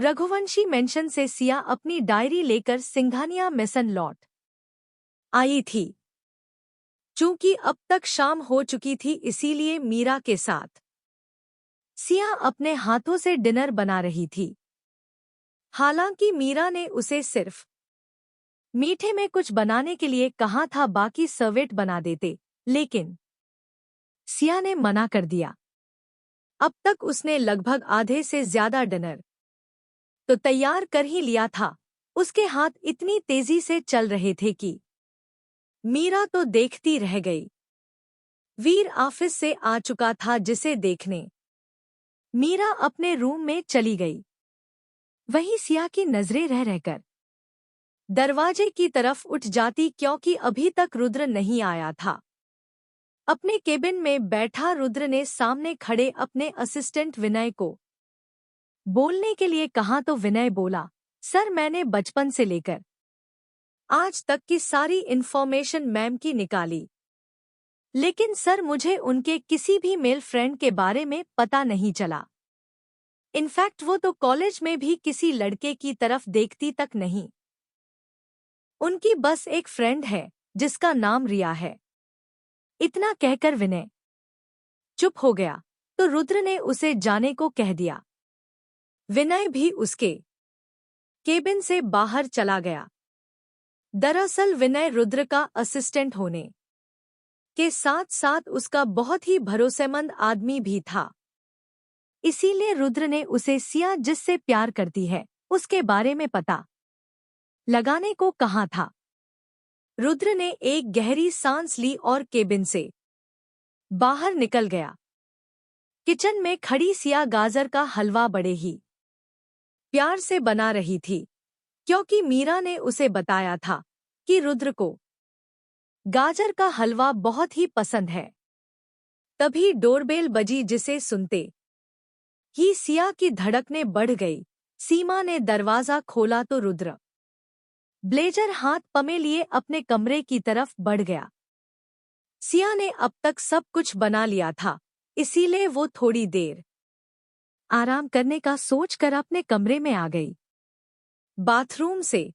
Raghuvanshi mention से सिया अपनी diary लेकर सिंघानिया मिशन लौट आई थी। चूंकि अब तक शाम हो चुकी थी, इसीलिए मीरा के साथ सिया अपने हाथों से डिनर बना रही थी। हालांकि मीरा ने उसे सिर्फ मीठे में कुछ बनाने के लिए कहा था, बाकी सर्वेट बना देते, लेकिन सिया ने मना कर दिया। अब तक उसने लगभग आधे से ज्यादा डिनर तो तैयार कर ही लिया था। उसके हाथ इतनी तेजी से चल रहे थे कि मीरा तो देखती रह गई। वीर ऑफिस से आ चुका था, जिसे देखने मीरा अपने रूम में चली गई। वहीं सिया की नजरें रह रहकर दरवाजे की तरफ उठ जाती, क्योंकि अभी तक रुद्र नहीं आया था। अपने केबिन में बैठा रुद्र ने सामने खड़े अपने असिस्टेंट विनय को बोलने के लिए कहा तो विनय बोला, सर मैंने बचपन से लेकर आज तक की सारी इन्फॉर्मेशन मैम की निकाली, लेकिन सर मुझे उनके किसी भी मेल फ्रेंड के बारे में पता नहीं चला। इनफैक्ट वो तो कॉलेज में भी किसी लड़के की तरफ देखती तक नहीं। उनकी बस एक फ्रेंड है जिसका नाम रिया है। इतना कहकर विनय चुप हो गया तो रुद्र ने उसे जाने को कह दिया। विनय भी उसके केबिन से बाहर चला गया। दरअसल विनय रुद्र का असिस्टेंट होने के साथ साथ उसका बहुत ही भरोसेमंद आदमी भी था। इसीलिए रुद्र ने उसे सिया जिससे प्यार करती है उसके बारे में पता लगाने को कहा था। रुद्र ने एक गहरी सांस ली और केबिन से बाहर निकल गया। किचन में खड़ी सिया गाजर का हलवा बड़े ही प्यार से बना रही थी, क्योंकि मीरा ने उसे बताया था कि रुद्र को गाजर का हलवा बहुत ही पसंद है। तभी डोरबेल बजी, जिसे सुनते ही सिया की धड़कनें बढ़ गई। सीमा ने दरवाजा खोला तो रुद्र ब्लेजर हाथ पमे लिए अपने कमरे की तरफ बढ़ गया। सिया ने अब तक सब कुछ बना लिया था, इसीलिए वो थोड़ी देर आराम करने का सोचकर अपने कमरे में आ गई। बाथरूम से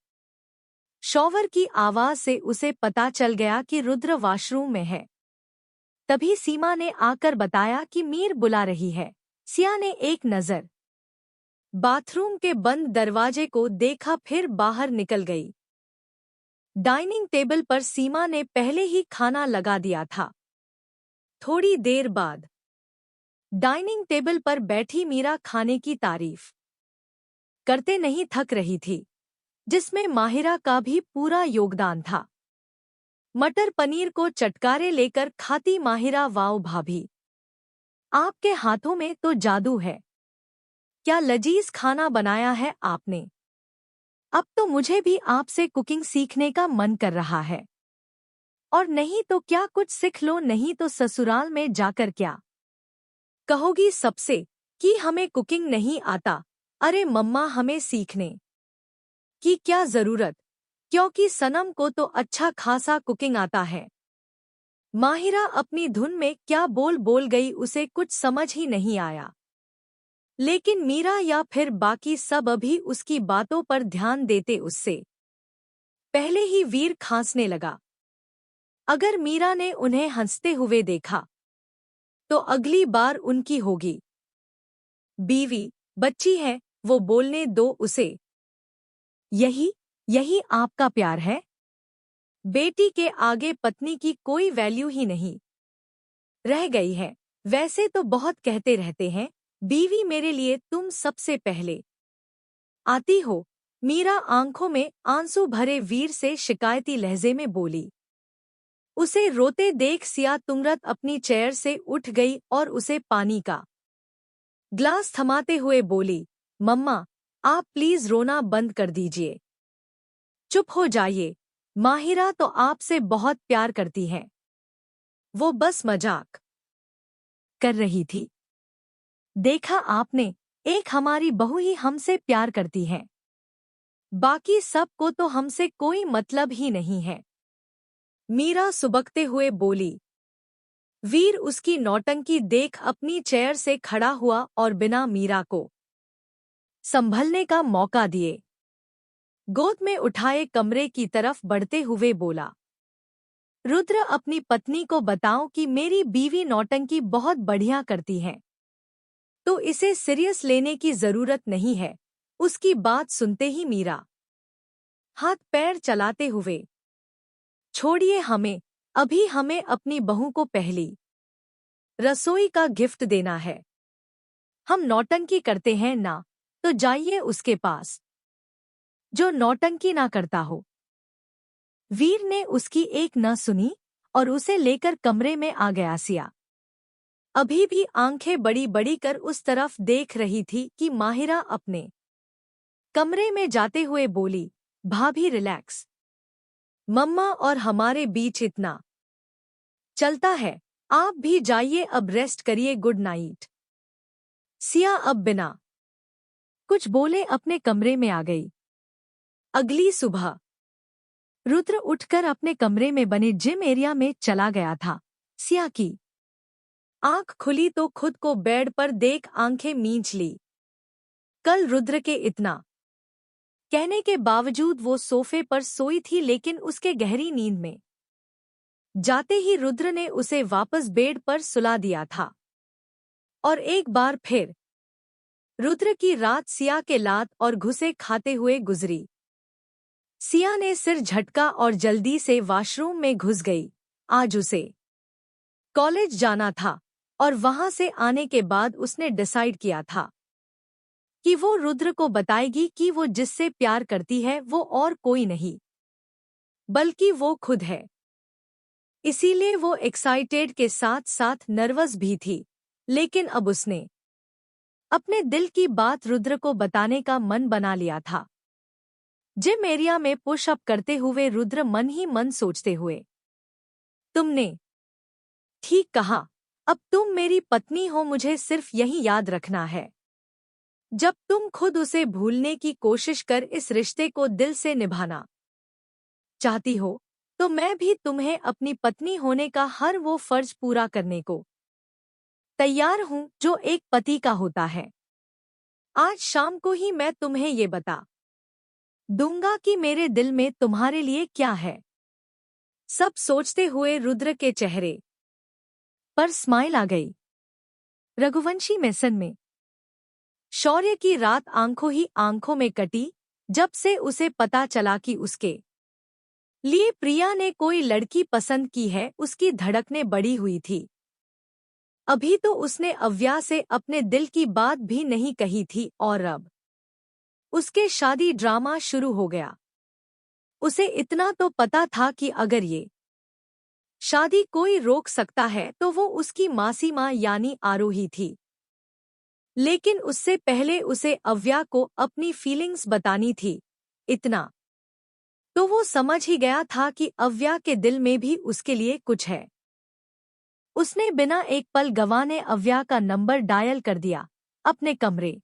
शॉवर की आवाज से उसे पता चल गया कि रुद्र वॉशरूम में है। तभी सीमा ने आकर बताया कि मीर बुला रही है। सिया ने एक नजर बाथरूम के बंद दरवाजे को देखा, फिर बाहर निकल गई। डाइनिंग टेबल पर सीमा ने पहले ही खाना लगा दिया था। थोड़ी देर बाद डाइनिंग टेबल पर बैठी मीरा खाने की तारीफ करते नहीं थक रही थी, जिसमें माहिरा का भी पूरा योगदान था। मटर पनीर को चटकारे लेकर खाती माहिरा, वाओ भाभी, आपके हाथों में तो जादू है। क्या लजीज खाना बनाया है आपने। अब तो मुझे भी आपसे कुकिंग सीखने का मन कर रहा है। और नहीं तो क्या, कुछ सीख लो, नहीं तो ससुराल में जाकर क्या कहोगी सबसे कि हमें कुकिंग नहीं आता। अरे मम्मा, हमें सीखने की क्या जरूरत, क्योंकि सनम को तो अच्छा खासा कुकिंग आता है। माहिरा अपनी धुन में क्या बोल बोल गई, उसे कुछ समझ ही नहीं आया। लेकिन मीरा या फिर बाकी सब अभी उसकी बातों पर ध्यान देते उससे पहले ही वीर खांसने लगा। अगर मीरा ने उन्हें हंसते हुए देखा तो अगली बार उनकी होगी बीवी, बच्ची है, वो बोलने दो उसे। यही यही आपका प्यार है। बेटी के आगे पत्नी की कोई वैल्यू ही नहीं रह गई है। वैसे तो बहुत कहते रहते हैं, बीवी मेरे लिए तुम सबसे पहले आती हो। मीरा आंखों में आंसू भरे वीर से शिकायती लहजे में बोली। उसे रोते देख सिया तुंगरत अपनी चेयर से उठ गई और उसे पानी का ग्लास थमाते हुए बोली, मम्मा आप प्लीज रोना बंद कर दीजिए, चुप हो जाइए। माहिरा तो आपसे बहुत प्यार करती है, वो बस मजाक कर रही थी। देखा आपने, एक हमारी बहू ही हमसे प्यार करती है, बाकी सब को तो हमसे कोई मतलब ही नहीं है। मीरा सुबकते हुए बोली। वीर उसकी नौटंकी देख अपनी चेयर से खड़ा हुआ और बिना मीरा को संभलने का मौका दिए। गोद में उठाए कमरे की तरफ बढ़ते हुए बोला, रुद्र, अपनी पत्नी को बताओ कि मेरी बीवी नौटंकी बहुत बढ़िया करती है, तो इसे सीरियस लेने की जरूरत नहीं है। उसकी बात सुनते ही मीरा हाथ पैर चलाते हुए, छोड़िए हमें, अभी हमें अपनी बहू को पहली रसोई का गिफ्ट देना है। हम नौटंकी करते हैं ना, तो जाइए उसके पास, जो नौटंकी ना करता हो। वीर ने उसकी एक न सुनी और उसे लेकर कमरे में आ गया। सिया अभी भी आंखें बड़ी बड़ी कर उस तरफ देख रही थी कि माहिरा अपने कमरे में जाते हुए बोली, भाभी रिलैक्स, मम्मा और हमारे बीच इतना चलता है, आप भी जाइए अब रेस्ट करिए, गुड नाइट। सिया अब बिना कुछ बोले अपने कमरे में आ गई। अगली सुबह रुद्र उठकर अपने कमरे में बने जिम एरिया में चला गया था। सिया की आंख खुली तो खुद को बेड पर देख आंखें मींच ली। कल रुद्र के इतना कहने के बावजूद वो सोफे पर सोई थी, लेकिन उसके गहरी नींद में जाते ही रुद्र ने उसे वापस बेड पर सुला दिया था। और एक बार फिर रुद्र की रात सिया के लात और घुसे खाते हुए गुजरी। सिया ने सिर झटका और जल्दी से वॉशरूम में घुस गई। आज उसे कॉलेज जाना था और वहां से आने के बाद उसने डिसाइड किया था कि वो रुद्र को बताएगी कि वो जिससे प्यार करती है वो और कोई नहीं बल्कि वो खुद है। इसीलिए वो एक्साइटेड के साथ साथ नर्वस भी थी, लेकिन अब उसने अपने दिल की बात रुद्र को बताने का मन बना लिया था। जिम एरिया में पुश अप करते हुए रुद्र मन ही मन सोचते हुए, तुमने ठीक कहा, अब तुम मेरी पत्नी हो, मुझे सिर्फ यही याद रखना है। जब तुम खुद उसे भूलने की कोशिश कर इस रिश्ते को दिल से निभाना चाहती हो, तो मैं भी तुम्हें अपनी पत्नी होने का हर वो फर्ज पूरा करने को तैयार हूं जो एक पति का होता है। आज शाम को ही मैं तुम्हें ये बता दूंगा कि मेरे दिल में तुम्हारे लिए क्या है। सब सोचते हुए रुद्र के चेहरे पर स्माइल आ गई। रघुवंशी मेसन में शौर्य की रात आंखों ही आंखों में कटी जब से उसे पता चला कि उसके लिए प्रिया ने कोई लड़की पसंद की है। उसकी धड़कनें बढ़ी हुई थी। अभी तो उसने अव्या से अपने दिल की बात भी नहीं कही थी और अब उसके शादी ड्रामा शुरू हो गया। उसे इतना तो पता था कि अगर ये शादी कोई रोक सकता है तो वो उसकी मासी माँ यानी आरोही थी। लेकिन उससे पहले उसे अव्या को अपनी फीलिंग्स बतानी थी। इतना तो वो समझ ही गया था कि अव्या के दिल में भी उसके लिए कुछ है। उसने बिना एक पल गंवाने अव्या का नंबर डायल कर दिया। अपने कमरे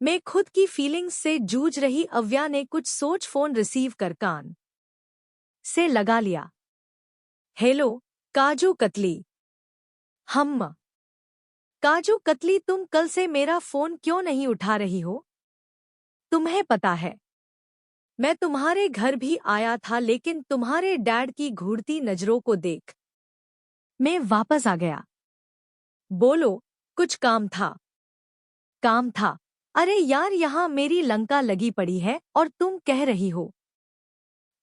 में खुद की फीलिंग्स से जूझ रही अव्या ने कुछ सोच फोन रिसीव कर कान से लगा लिया। हेलो काजू कतली। हम काजू कतली, तुम कल से मेरा फोन क्यों नहीं उठा रही हो? तुम्हें पता है मैं तुम्हारे घर भी आया था, लेकिन तुम्हारे डैड की घूरती नजरों को देख मैं वापस आ गया। बोलो, कुछ काम था? काम था? अरे यार, यहाँ मेरी लंका लगी पड़ी है और तुम कह रही हो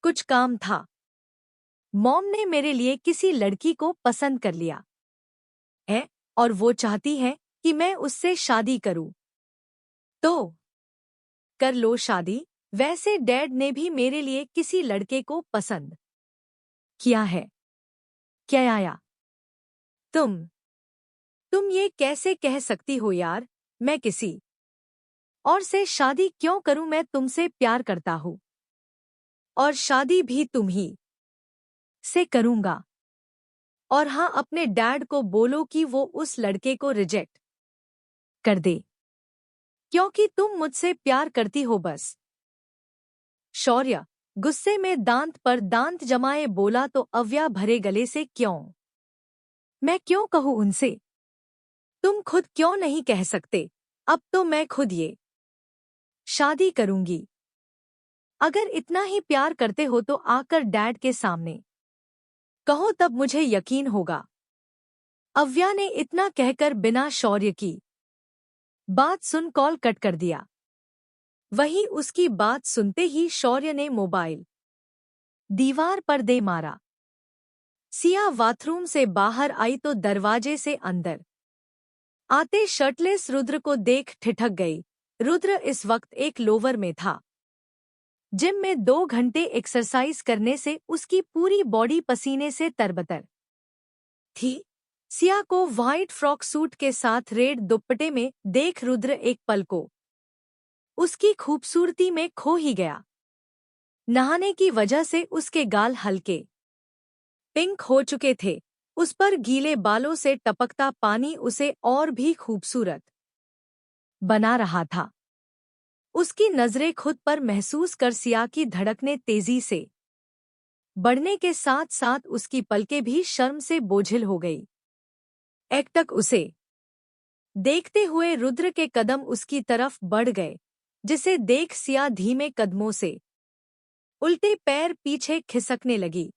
कुछ काम था। मॉम ने मेरे लिए किसी लड़की को पसंद कर लिया है और वो चाहती है कि मैं उससे शादी करूं। तो कर लो शादी। वैसे डैड ने भी मेरे लिए किसी लड़के को पसंद किया है। क्या आया? तुम ये कैसे कह सकती हो यार? मैं किसी और से शादी क्यों करूं? मैं तुमसे प्यार करता हूं और शादी भी तुम ही से करूंगा। और हाँ, अपने डैड को बोलो कि वो उस लड़के को रिजेक्ट कर दे, क्योंकि तुम मुझसे प्यार करती हो बस। शौर्य गुस्से में दांत पर दांत जमाए बोला। तो अव्या भरे गले से, क्यों? मैं क्यों कहूँ उनसे? तुम खुद क्यों नहीं कह सकते? अब तो मैं खुद ये शादी करूंगी। अगर इतना ही प्यार करते हो तो आकर डैड के सामने कहो, तब मुझे यकीन होगा। अव्या ने इतना कहकर बिना शौर्य की बात सुन कॉल कट कर दिया। वहीं उसकी बात सुनते ही शौर्य ने मोबाइल दीवार पर दे मारा। सिया बाथरूम से बाहर आई तो दरवाजे से अंदर आते शर्टलेस रुद्र को देख ठिठक गई। रुद्र इस वक्त एक लोवर में था। जिम में 2 घंटे एक्सरसाइज करने से उसकी पूरी बॉडी पसीने से तरबतर थी। सिया को व्हाइट फ्रॉक सूट के साथ रेड दुपट्टे में देख रुद्र एक पल को उसकी खूबसूरती में खो ही गया। नहाने की वजह से उसके गाल हल्के पिंक हो चुके थे। उस पर गीले बालों से टपकता पानी उसे और भी खूबसूरत बना रहा था। उसकी नजरें खुद पर महसूस कर सिया की धड़कनें तेजी से बढ़ने के साथ साथ उसकी पलकें भी शर्म से बोझिल हो गई। एकटक उसे देखते हुए रुद्र के कदम उसकी तरफ बढ़ गए, जिसे देख सिया धीमे कदमों से उल्टे पैर पीछे खिसकने लगी।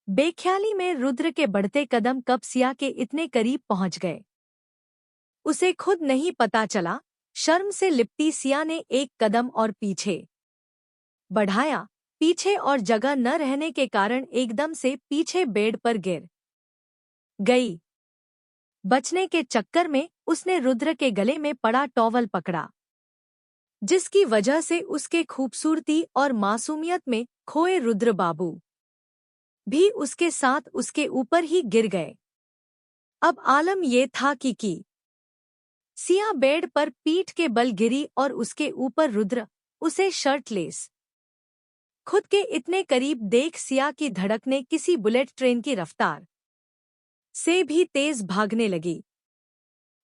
बेख्याली में रुद्र के बढ़ते कदम कब सिया के इतने करीब पहुंच गए, उसे खुद नहीं पता चला। शर्म से लिपटी सिया ने एक कदम और पीछे बढ़ाया। पीछे और जगह न रहने के कारण एकदम से पीछे बेड पर गिर गई। बचने के चक्कर में उसने रुद्र के गले में पड़ा टॉवल पकड़ा, जिसकी वजह से उसके खूबसूरती और मासूमियत में खोए रुद्र बाबू भी उसके साथ उसके ऊपर ही गिर गए। अब आलम ये था कि सिया बेड पर पीठ के बल गिरी और उसके ऊपर रुद्र उसे शर्टलेस खुद के इतने करीब देख सिया की धड़कनें किसी बुलेट ट्रेन की रफ्तार से भी तेज भागने लगी।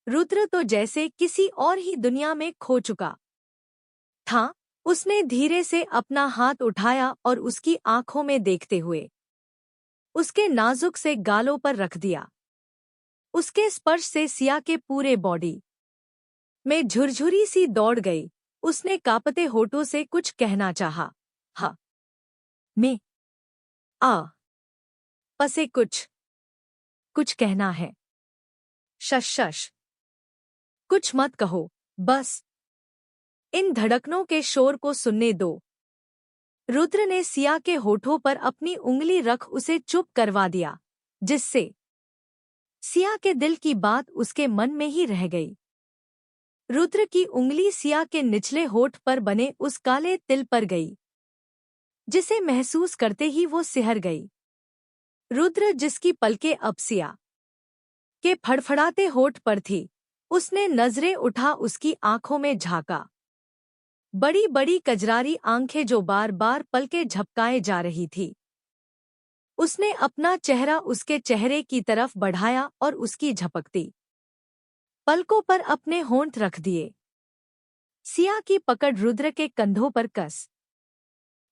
रुद्र तो जैसे किसी और ही दुनिया में खो चुका था। उसने धीरे से अपना हाथ उठाया और उसकी आंखों में देखते हुए उसके नाजुक से गालों पर रख दिया। उसके स्पर्श से सिया के पूरे बॉडी में झुरझुरी सी दौड़ गई। उसने कांपते होठों से कुछ कहना चाहा। हाँ मैं पसे कुछ कहना है। शश कुछ मत कहो, बस इन धड़कनों के शोर को सुनने दो। रुद्र ने सिया के होठों पर अपनी उंगली रख उसे चुप करवा दिया, जिससे सिया के दिल की बात उसके मन में ही रह गई। रुद्र की उंगली सिया के निचले होठ पर बने उस काले तिल पर गई, जिसे महसूस करते ही वो सिहर गई। रुद्र जिसकी पलकें अब सिया के फड़फड़ाते होठ पर थी, उसने नजरें उठा उसकी आंखों में झांका। बड़ी बड़ी कजरारी आंखें जो बार बार पलकें झपकाए जा रही थी। उसने अपना चेहरा उसके चेहरे की तरफ बढ़ाया और उसकी झपकती पलकों पर अपने होंठ रख दिए। सिया की पकड़ रुद्र के कंधों पर कस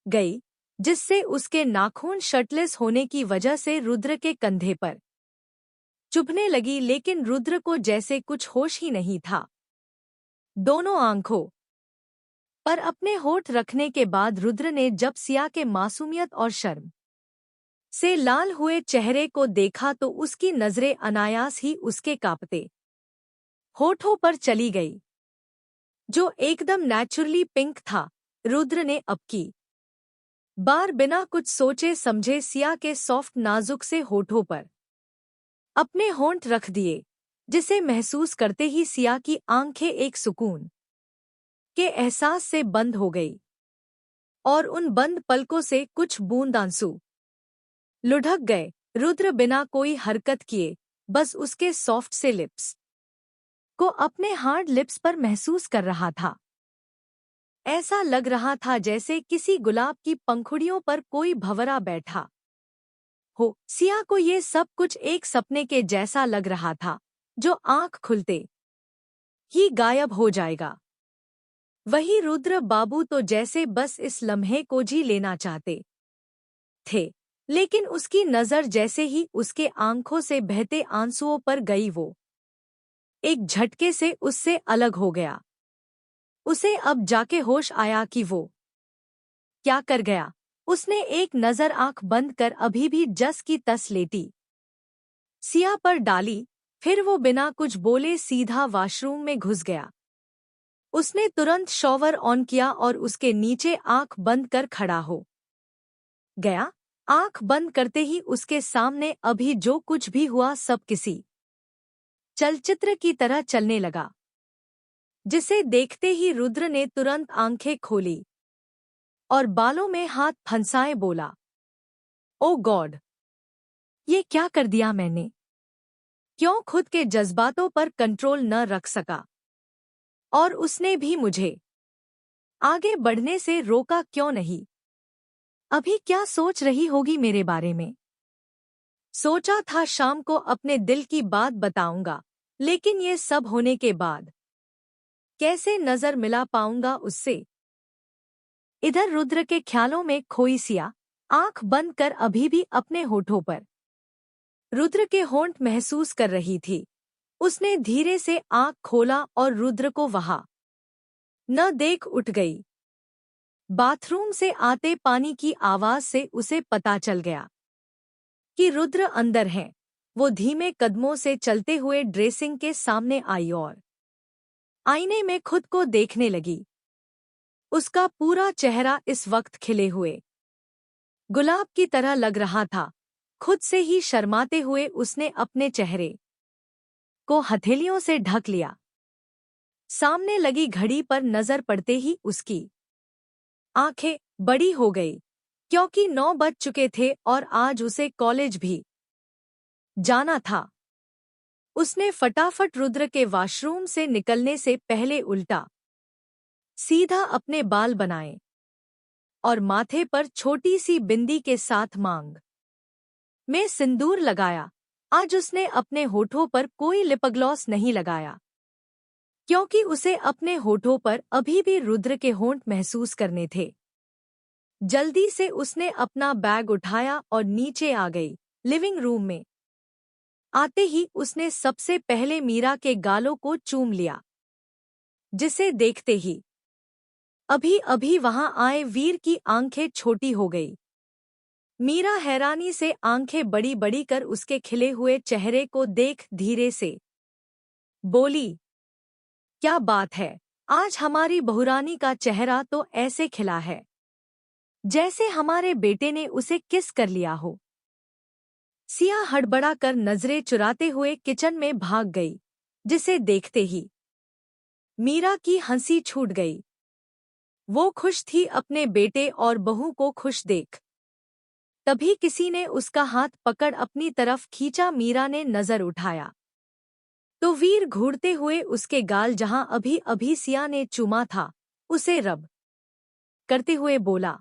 गई, जिससे उसके नाखून शर्टलेस होने की वजह से रुद्र के कंधे पर चुभने लगी। लेकिन रुद्र को जैसे कुछ होश ही नहीं था। दोनों आंखों पर अपने होठ रखने के बाद रुद्र ने जब सिया के मासूमियत और शर्म से लाल हुए चेहरे को देखा तो उसकी नजरें अनायास ही उसके कांपते होठों पर चली गई, जो एकदम नेचुरली पिंक था। रुद्र ने अब की बार बिना कुछ सोचे समझे सिया के सॉफ्ट नाजुक से होठों पर अपने होंठ रख दिए, जिसे महसूस करते ही सिया की आंखें एक सुकून के एहसास से बंद हो गई और उन बंद पलकों से कुछ बूंद आंसू लुढ़क गए। रुद्र बिना कोई हरकत किए बस उसके सॉफ्ट से लिप्स को अपने हार्ड लिप्स पर महसूस कर रहा था। ऐसा लग रहा था जैसे किसी गुलाब की पंखुड़ियों पर कोई भंवरा बैठा हो। सिया को ये सब कुछ एक सपने के जैसा लग रहा था, जो आंख खुलते ही गायब हो जाएगा। वही रुद्र बाबू तो जैसे बस इस लम्हे को जी लेना चाहते थे, लेकिन उसकी नजर जैसे ही उसके आंखों से बहते आंसुओं पर गई, वो एक झटके से उससे अलग हो गया। उसे अब जाके होश आया कि वो क्या कर गया। उसने एक नजर आंख बंद कर अभी भी जस की तस लेटी सिया पर डाली, फिर वो बिना कुछ बोले सीधा वॉशरूम में घुस गया। उसने तुरंत शॉवर ऑन किया और उसके नीचे आंख बंद कर खड़ा हो गया। आंख बंद करते ही उसके सामने अभी जो कुछ भी हुआ सब किसी चलचित्र की तरह चलने लगा, जिसे देखते ही रुद्र ने तुरंत आंखें खोली और बालों में हाथ फंसाए बोला, ओ गॉड, ये क्या कर दिया मैंने? क्यों खुद के जज्बातों पर कंट्रोल न रख सका? और उसने भी मुझे आगे बढ़ने से रोका क्यों नहीं? अभी क्या सोच रही होगी मेरे बारे में? सोचा था शाम को अपने दिल की बात बताऊंगा, लेकिन ये सब होने के बाद कैसे नजर मिला पाऊंगा उससे? इधर रुद्र के ख्यालों में खोई सिया आंख बंद कर अभी भी अपने होठों पर रुद्र के होंठ महसूस कर रही थी। उसने धीरे से आंख खोला और रुद्र को वहां न देख उठ गई। बाथरूम से आते पानी की आवाज से उसे पता चल गया कि रुद्र अंदर हैं। वो धीमे कदमों से चलते हुए ड्रेसिंग के सामने आई और आईने में खुद को देखने लगी। उसका पूरा चेहरा इस वक्त खिले हुए गुलाब की तरह लग रहा था। खुद से ही शर्माते हुए उसने अपने चेहरे को हथेलियों से ढक लिया। सामने लगी घड़ी पर नजर पड़ते ही उसकी आंखें बड़ी हो गई, क्योंकि 9 बज चुके थे और आज उसे कॉलेज भी जाना था। उसने फटाफट रुद्र के वॉशरूम से निकलने से पहले उल्टा सीधा अपने बाल बनाए और माथे पर छोटी सी बिंदी के साथ मांग में सिंदूर लगाया। आज उसने अपने होठों पर कोई लिपग्लॉस नहीं लगाया, क्योंकि उसे अपने होठों पर अभी भी रुद्र के होंठ महसूस करने थे। जल्दी से उसने अपना बैग उठाया और नीचे आ गई। लिविंग रूम में आते ही उसने सबसे पहले मीरा के गालों को चूम लिया, जिसे देखते ही अभी अभी वहां आए वीर की आंखें छोटी हो गई। मीरा हैरानी से आंखें बड़ी बड़ी कर उसके खिले हुए चेहरे को देख धीरे से बोली, क्या बात है, आज हमारी बहुरानी का चेहरा तो ऐसे खिला है जैसे हमारे बेटे ने उसे किस कर लिया हो। सिया हड़बड़ा कर नजरें चुराते हुए किचन में भाग गई, जिसे देखते ही मीरा की हंसी छूट गई। वो खुश थी अपने बेटे और बहू को खुश देख। तभी किसी ने उसका हाथ पकड़ अपनी तरफ खींचा। मीरा ने नजर उठाया तो वीर घूरते हुए उसके गाल जहां अभी अभी सिया ने चूमा था उसे रब करते हुए बोला,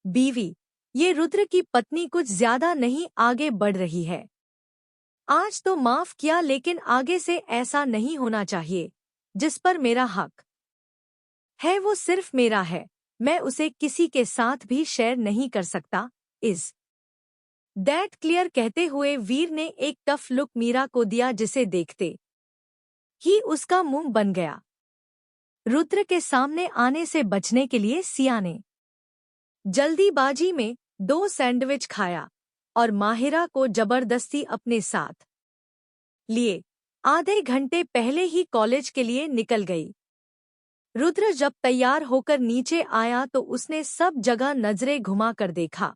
बीवी, ये रुद्र की पत्नी कुछ ज्यादा नहीं आगे बढ़ रही है। आज तो माफ किया, लेकिन आगे से ऐसा नहीं होना चाहिए। जिस पर मेरा हक है वो सिर्फ मेरा है, मैं उसे किसी के साथ भी शेयर नहीं कर सकता। Is that clear? कहते हुए वीर ने एक टफ लुक मीरा को दिया, जिसे देखते ही उसका मुंह बन गया। रुद्र के सामने आने से बचने के लिए सिया ने जल्दीबाजी में 2 सैंडविच खाया और माहिरा को जबरदस्ती अपने साथ लिए आधे घंटे पहले ही कॉलेज के लिए निकल गई। रुद्र जब तैयार होकर नीचे आया तो उसने सब जगह नजरें घुमा कर देखा,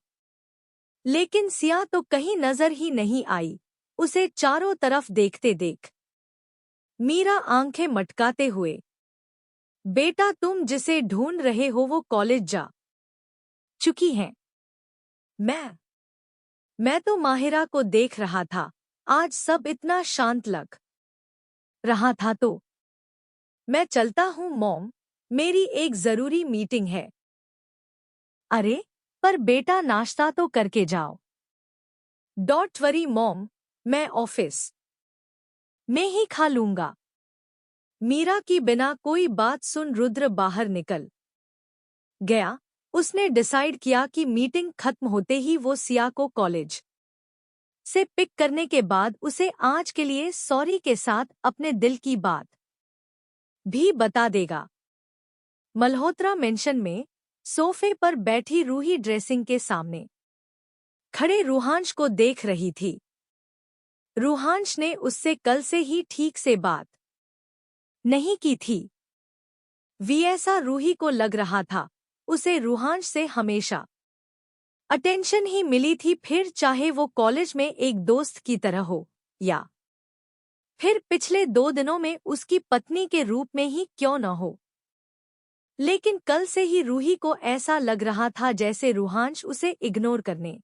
लेकिन सिया तो कहीं नजर ही नहीं आई। उसे चारों तरफ देखते देख मीरा आंखें मटकाते हुए, बेटा, तुम जिसे ढूंढ रहे हो वो कॉलेज जा चुकी हैं। मैं तो माहिरा को देख रहा था। आज सब इतना शांत लग रहा था। तो मैं चलता हूँ मॉम, मेरी एक जरूरी मीटिंग है। अरे पर बेटा, नाश्ता तो करके जाओ। डोंट वरी मॉम, मैं ऑफिस में ही खा लूंगा। मीरा की बिना कोई बात सुन रुद्र बाहर निकल गया। उसने डिसाइड किया कि मीटिंग खत्म होते ही वो सिया को कॉलेज से पिक करने के बाद उसे आज के लिए सॉरी के साथ अपने दिल की बात भी बता देगा। मल्होत्रा मेंशन में सोफे पर बैठी रूही ड्रेसिंग के सामने खड़े रूहांश को देख रही थी। रूहांश ने उससे कल से ही ठीक से बात नहीं की थी। ऐसा रूही को लग रहा था उसे रूहांश से हमेशा अटेंशन ही मिली थी, फिर चाहे वो कॉलेज में एक दोस्त की तरह हो या फिर पिछले 2 दिनों में उसकी पत्नी के रूप में ही क्यों न हो। लेकिन कल से ही रूही को ऐसा लग रहा था जैसे रूहांश उसे इग्नोर करने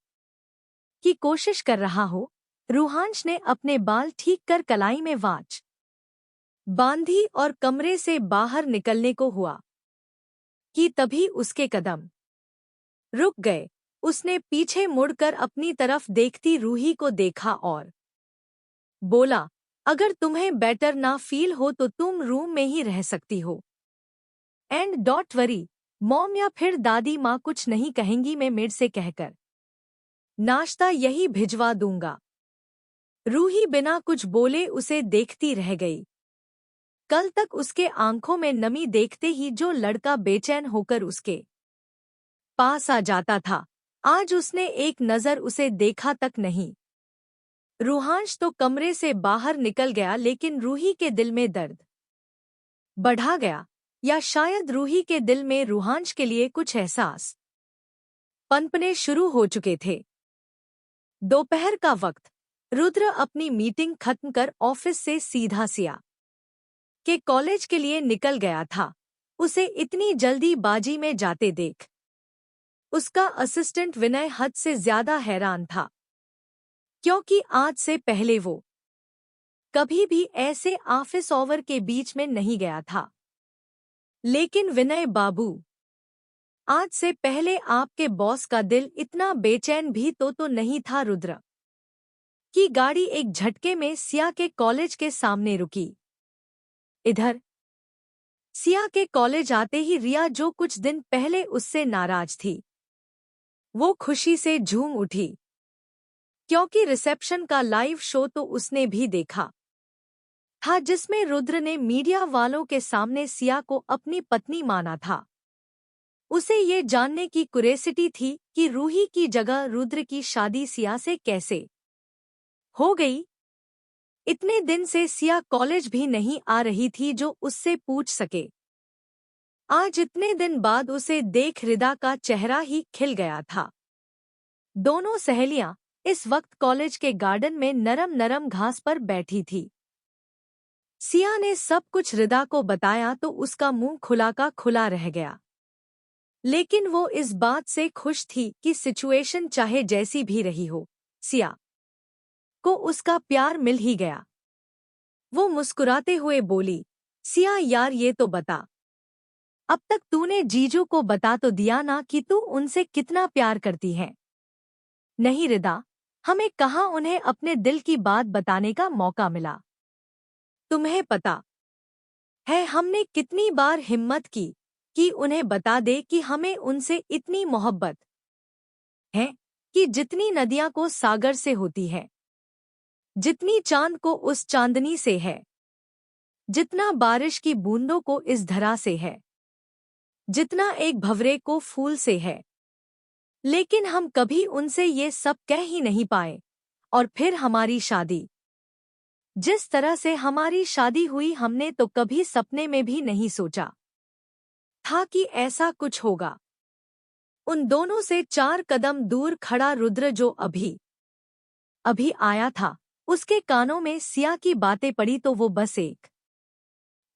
की कोशिश कर रहा हो। रूहांश ने अपने बाल ठीक कर कलाई में वाच बांधी और कमरे से बाहर निकलने को हुआ कि तभी उसके कदम रुक गए। उसने पीछे मुड़कर अपनी तरफ देखती रूही को देखा और बोला, अगर तुम्हें बेटर ना फील हो तो तुम रूम में ही रह सकती हो। एंड डोंट वरी, मॉम या फिर दादी माँ कुछ नहीं कहेंगी, मैं मेड से कहकर नाश्ता यही भिजवा दूंगा। रूही बिना कुछ बोले उसे देखती रह गई। कल तक उसके आंखों में नमी देखते ही जो लड़का बेचैन होकर उसके पास आ जाता था, आज उसने एक नजर उसे देखा तक नहीं। रूहांश तो कमरे से बाहर निकल गया, लेकिन रूही के दिल में दर्द बढ़ा गया, या शायद रूही के दिल में रूहांश के लिए कुछ एहसास पनपने शुरू हो चुके थे। दोपहर का वक्त, रुद्र अपनी मीटिंग खत्म कर ऑफिस से सीधा सिया के कॉलेज के लिए निकल गया था। उसे इतनी जल्दी बाजी में जाते देख उसका असिस्टेंट विनय हद से ज्यादा हैरान था, क्योंकि आज से पहले वो कभी भी ऐसे ऑफिस आवर के बीच में नहीं गया था। लेकिन विनय बाबू, आज से पहले आपके बॉस का दिल इतना बेचैन भी तो नहीं था। रुद्र की गाड़ी एक झटके में सिया के कॉलेज के सामने रुकी। इधर सिया के कॉलेज आते ही रिया, जो कुछ दिन पहले उससे नाराज थी, वो खुशी से झूम उठी, क्योंकि रिसेप्शन का लाइव शो तो उसने भी देखा था, जिसमें रुद्र ने मीडिया वालों के सामने सिया को अपनी पत्नी माना था। उसे ये जानने की क्यूरियोसिटी थी कि रूही की जगह रुद्र की शादी सिया से कैसे हो गई। इतने दिन से सिया कॉलेज भी नहीं आ रही थी जो उससे पूछ सके। आज इतने दिन बाद उसे देख रिदा का चेहरा ही खिल गया था। दोनों सहेलियां इस वक्त कॉलेज के गार्डन में नरम नरम घास पर बैठी थी। सिया ने सब कुछ रिदा को बताया तो उसका मुंह खुला का खुला रह गया, लेकिन वो इस बात से खुश थी कि सिचुएशन चाहे जैसी भी रही हो, सिया को उसका प्यार मिल ही गया। वो मुस्कुराते हुए बोली, सिया यार ये तो बता, अब तक तूने जीजू को बता तो दिया ना कि तू उनसे कितना प्यार करती है। नहीं रिदा, हमें कहाँ उन्हें अपने दिल की बात बताने का मौका मिला। तुम्हें पता है हमने कितनी बार हिम्मत की कि उन्हें बता दे कि हमें उनसे इतनी मोहब्बत है कि जितनी नदियां को सागर से होती है, जितनी चांद को उस चांदनी से है, जितना बारिश की बूंदों को इस धरा से है, जितना एक भंवरे को फूल से है। लेकिन हम कभी उनसे ये सब कह ही नहीं पाए। और फिर हमारी शादी, जिस तरह से हमारी शादी हुई, हमने तो कभी सपने में भी नहीं सोचा था कि ऐसा कुछ होगा। उन दोनों से 4 कदम दूर खड़ा रुद्र, जो अभी अभी आया था, उसके कानों में सिया की बातें पड़ी तो वो बस एक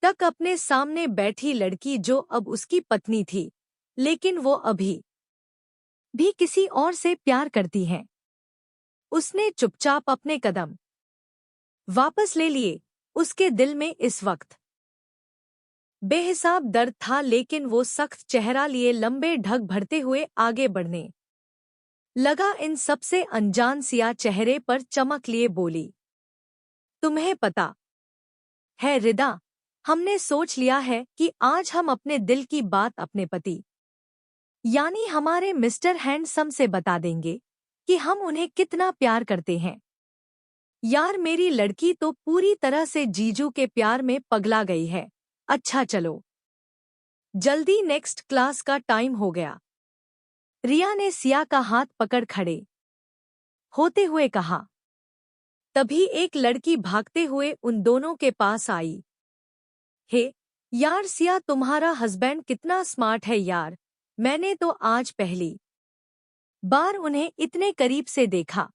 तक अपने सामने बैठी लड़की, जो अब उसकी पत्नी थी, लेकिन वो अभी भी किसी और से प्यार करती है। उसने चुपचाप अपने कदम वापस ले लिए। उसके दिल में इस वक्त बेहिसाब दर्द था, लेकिन वो सख्त चेहरा लिए लंबे ढग भरते हुए आगे बढ़ने लगा। इन सबसे अनजान सिया चेहरे पर चमक लिए बोली, तुम्हें पता है रिदा, हमने सोच लिया है कि आज हम अपने दिल की बात अपने पति, यानी हमारे मिस्टर हैंडसम से बता देंगे कि हम उन्हें कितना प्यार करते हैं। यार मेरी लड़की तो पूरी तरह से जीजू के प्यार में पगला गई है। अच्छा चलो जल्दी, नेक्स्ट क्लास का टाइम हो गया। रिया ने सिया का हाथ पकड़ खड़े होते हुए कहा। तभी एक लड़की भागते हुए उन दोनों के पास आई। हे यार सिया, तुम्हारा हस्बैंड कितना स्मार्ट है यार, मैंने तो आज पहली बार उन्हें इतने करीब से देखा।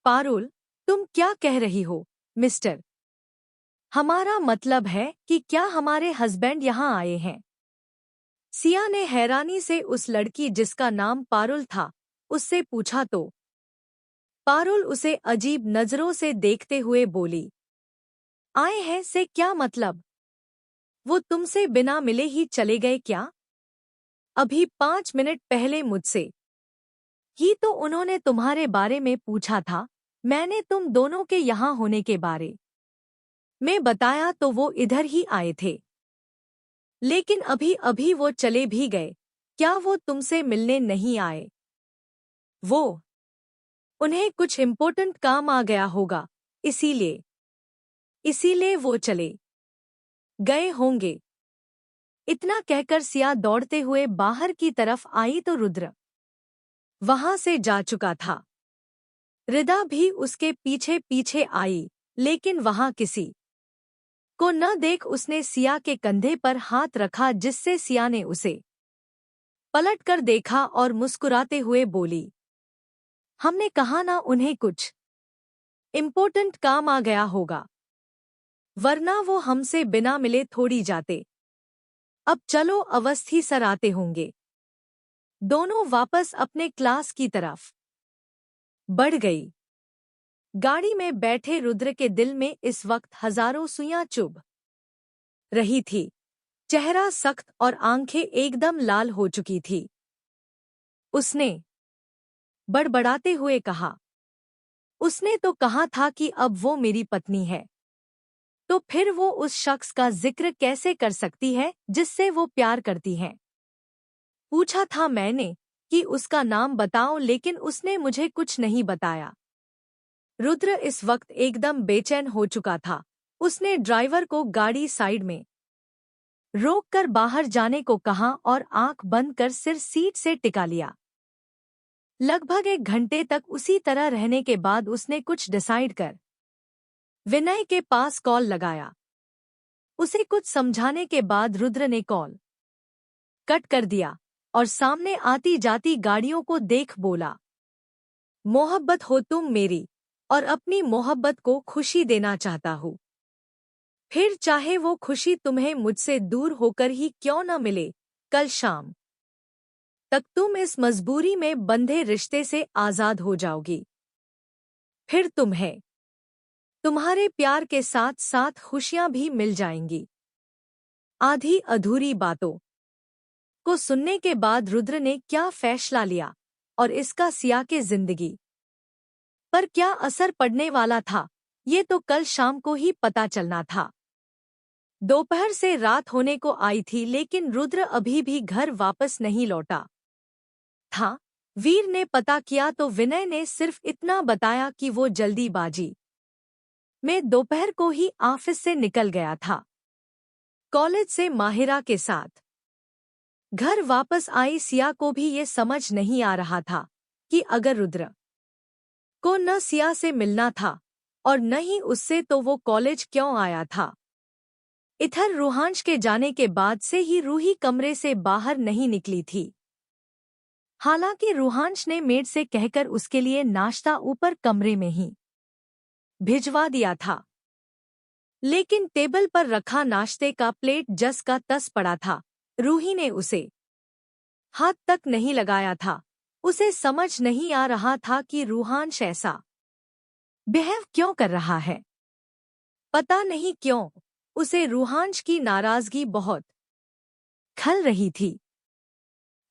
पारुल, तुम क्या कह रही हो मिस्टर? हमारा मतलब है कि क्या हमारे हस्बैंड यहाँ आए हैं? सिया ने हैरानी से उस लड़की जिसका नाम पारुल था उससे पूछा तो पारुल उसे अजीब नजरों से देखते हुए बोली, आए हैं से क्या मतलब? वो तुमसे बिना मिले ही चले गए क्या? अभी 5 मिनट पहले मुझसे ही तो उन्होंने तुम्हारे बारे में पूछा था। मैंने तुम दोनों के यहाँ होने के बारे में बताया तो वो इधर ही आए थे, लेकिन अभी अभी वो चले भी गए। क्या वो तुमसे मिलने नहीं आए? वो उन्हें कुछ इम्पोर्टेंट काम आ गया होगा, इसीलिए इसीलिए वो चले गए होंगे। इतना कहकर सिया दौड़ते हुए बाहर की तरफ आई तो रुद्र वहां से जा चुका था। रिदा भी उसके पीछे पीछे आई, लेकिन वहां किसी को न देख उसने सिया के कंधे पर हाथ रखा, जिससे सिया ने उसे पलट कर देखा और मुस्कुराते हुए बोली, हमने कहा ना उन्हें कुछ इम्पोर्टेंट काम आ गया होगा, वरना वो हमसे बिना मिले थोड़ी जाते। अब चलो, अवस्थी सर आते होंगे। दोनों वापस अपने क्लास की तरफ बढ़ गई। गाड़ी में बैठे रुद्र के दिल में इस वक्त हजारों सुइयां चुभ रही थी। चेहरा सख्त और आंखें एकदम लाल हो चुकी थी। उसने बड़बड़ाते हुए कहा, उसने तो कहा था कि अब वो मेरी पत्नी है, तो फिर वो उस शख्स का जिक्र कैसे कर सकती है जिससे वो प्यार करती है? पूछा था मैंने कि उसका नाम बताओ, लेकिन उसने मुझे कुछ नहीं बताया। रुद्र इस वक्त एकदम बेचैन हो चुका था। उसने ड्राइवर को गाड़ी साइड में रोककर बाहर जाने को कहा और आंख बंद कर सिर सीट से टिका लिया। लगभग 1 घंटे तक उसी तरह रहने के बाद उसने कुछ डिसाइड कर विनय के पास कॉल लगाया। उसे कुछ समझाने के बाद रुद्र ने कॉल कट कर दिया और सामने आती जाती गाड़ियों को देख बोला, मोहब्बत हो तुम मेरी, और अपनी मोहब्बत को खुशी देना चाहता हूँ। फिर चाहे वो खुशी तुम्हें मुझसे दूर होकर ही क्यों न मिले, कल शाम तक तुम इस मजबूरी में बंधे रिश्ते से आजाद हो जाओगी। फिर तुम्हें तुम्हारे प्यार के साथ साथ खुशियां भी मिल जाएंगी। आधी अधूरी बातों को सुनने के बाद रुद्र ने क्या फैसला लिया और इसका सिया के जिंदगी पर क्या असर पड़ने वाला था, ये तो कल शाम को ही पता चलना था। दोपहर से रात होने को आई थी, लेकिन रुद्र अभी भी घर वापस नहीं लौटा था। वीर ने पता किया तो विनय ने सिर्फ इतना बताया कि वो जल्दीबाजी में दोपहर को ही ऑफिस से निकल गया था। कॉलेज से माहिरा के साथ घर वापस आई सिया को भी ये समझ नहीं आ रहा था कि अगर रुद्र को न सिया से मिलना था और न ही उससे, तो वो कॉलेज क्यों आया था। इधर रूहांश के जाने के बाद से ही रूही कमरे से बाहर नहीं निकली थी। हालांकि रूहांश ने मेड से कहकर उसके लिए नाश्ता ऊपर कमरे में ही भिजवा दिया था, लेकिन टेबल पर रखा नाश्ते का प्लेट जस का तस पड़ा था। रूही ने उसे हाथ तक नहीं लगाया था। उसे समझ नहीं आ रहा था कि रूहांश ऐसा बिहेव क्यों कर रहा है। पता नहीं क्यों उसे रूहांश की नाराजगी बहुत खल रही थी।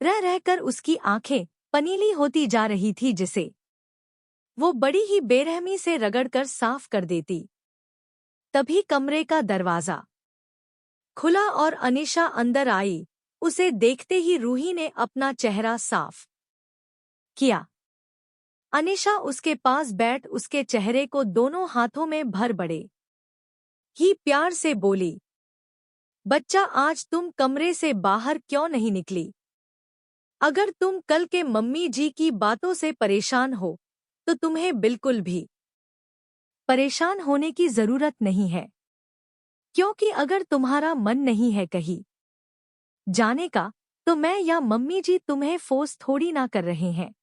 रह रहकर उसकी आंखें पनीली होती जा रही थी, जिसे वो बड़ी ही बेरहमी से रगड़कर साफ कर देती। तभी कमरे का दरवाजा खुला और अनीशा अंदर आई। उसे देखते ही रूही ने अपना चेहरा साफ किया। अनीशा उसके पास बैठ उसके चेहरे को दोनों हाथों में भर बड़े ही प्यार से बोली, बच्चा, आज तुम कमरे से बाहर क्यों नहीं निकली? अगर तुम कल के मम्मी जी की बातों से परेशान हो तो तुम्हें बिल्कुल भी परेशान होने की जरूरत नहीं है, क्योंकि अगर तुम्हारा मन नहीं है कहीं जाने का तो मैं या मम्मी जी तुम्हें फोर्स थोड़ी ना कर रहे हैं।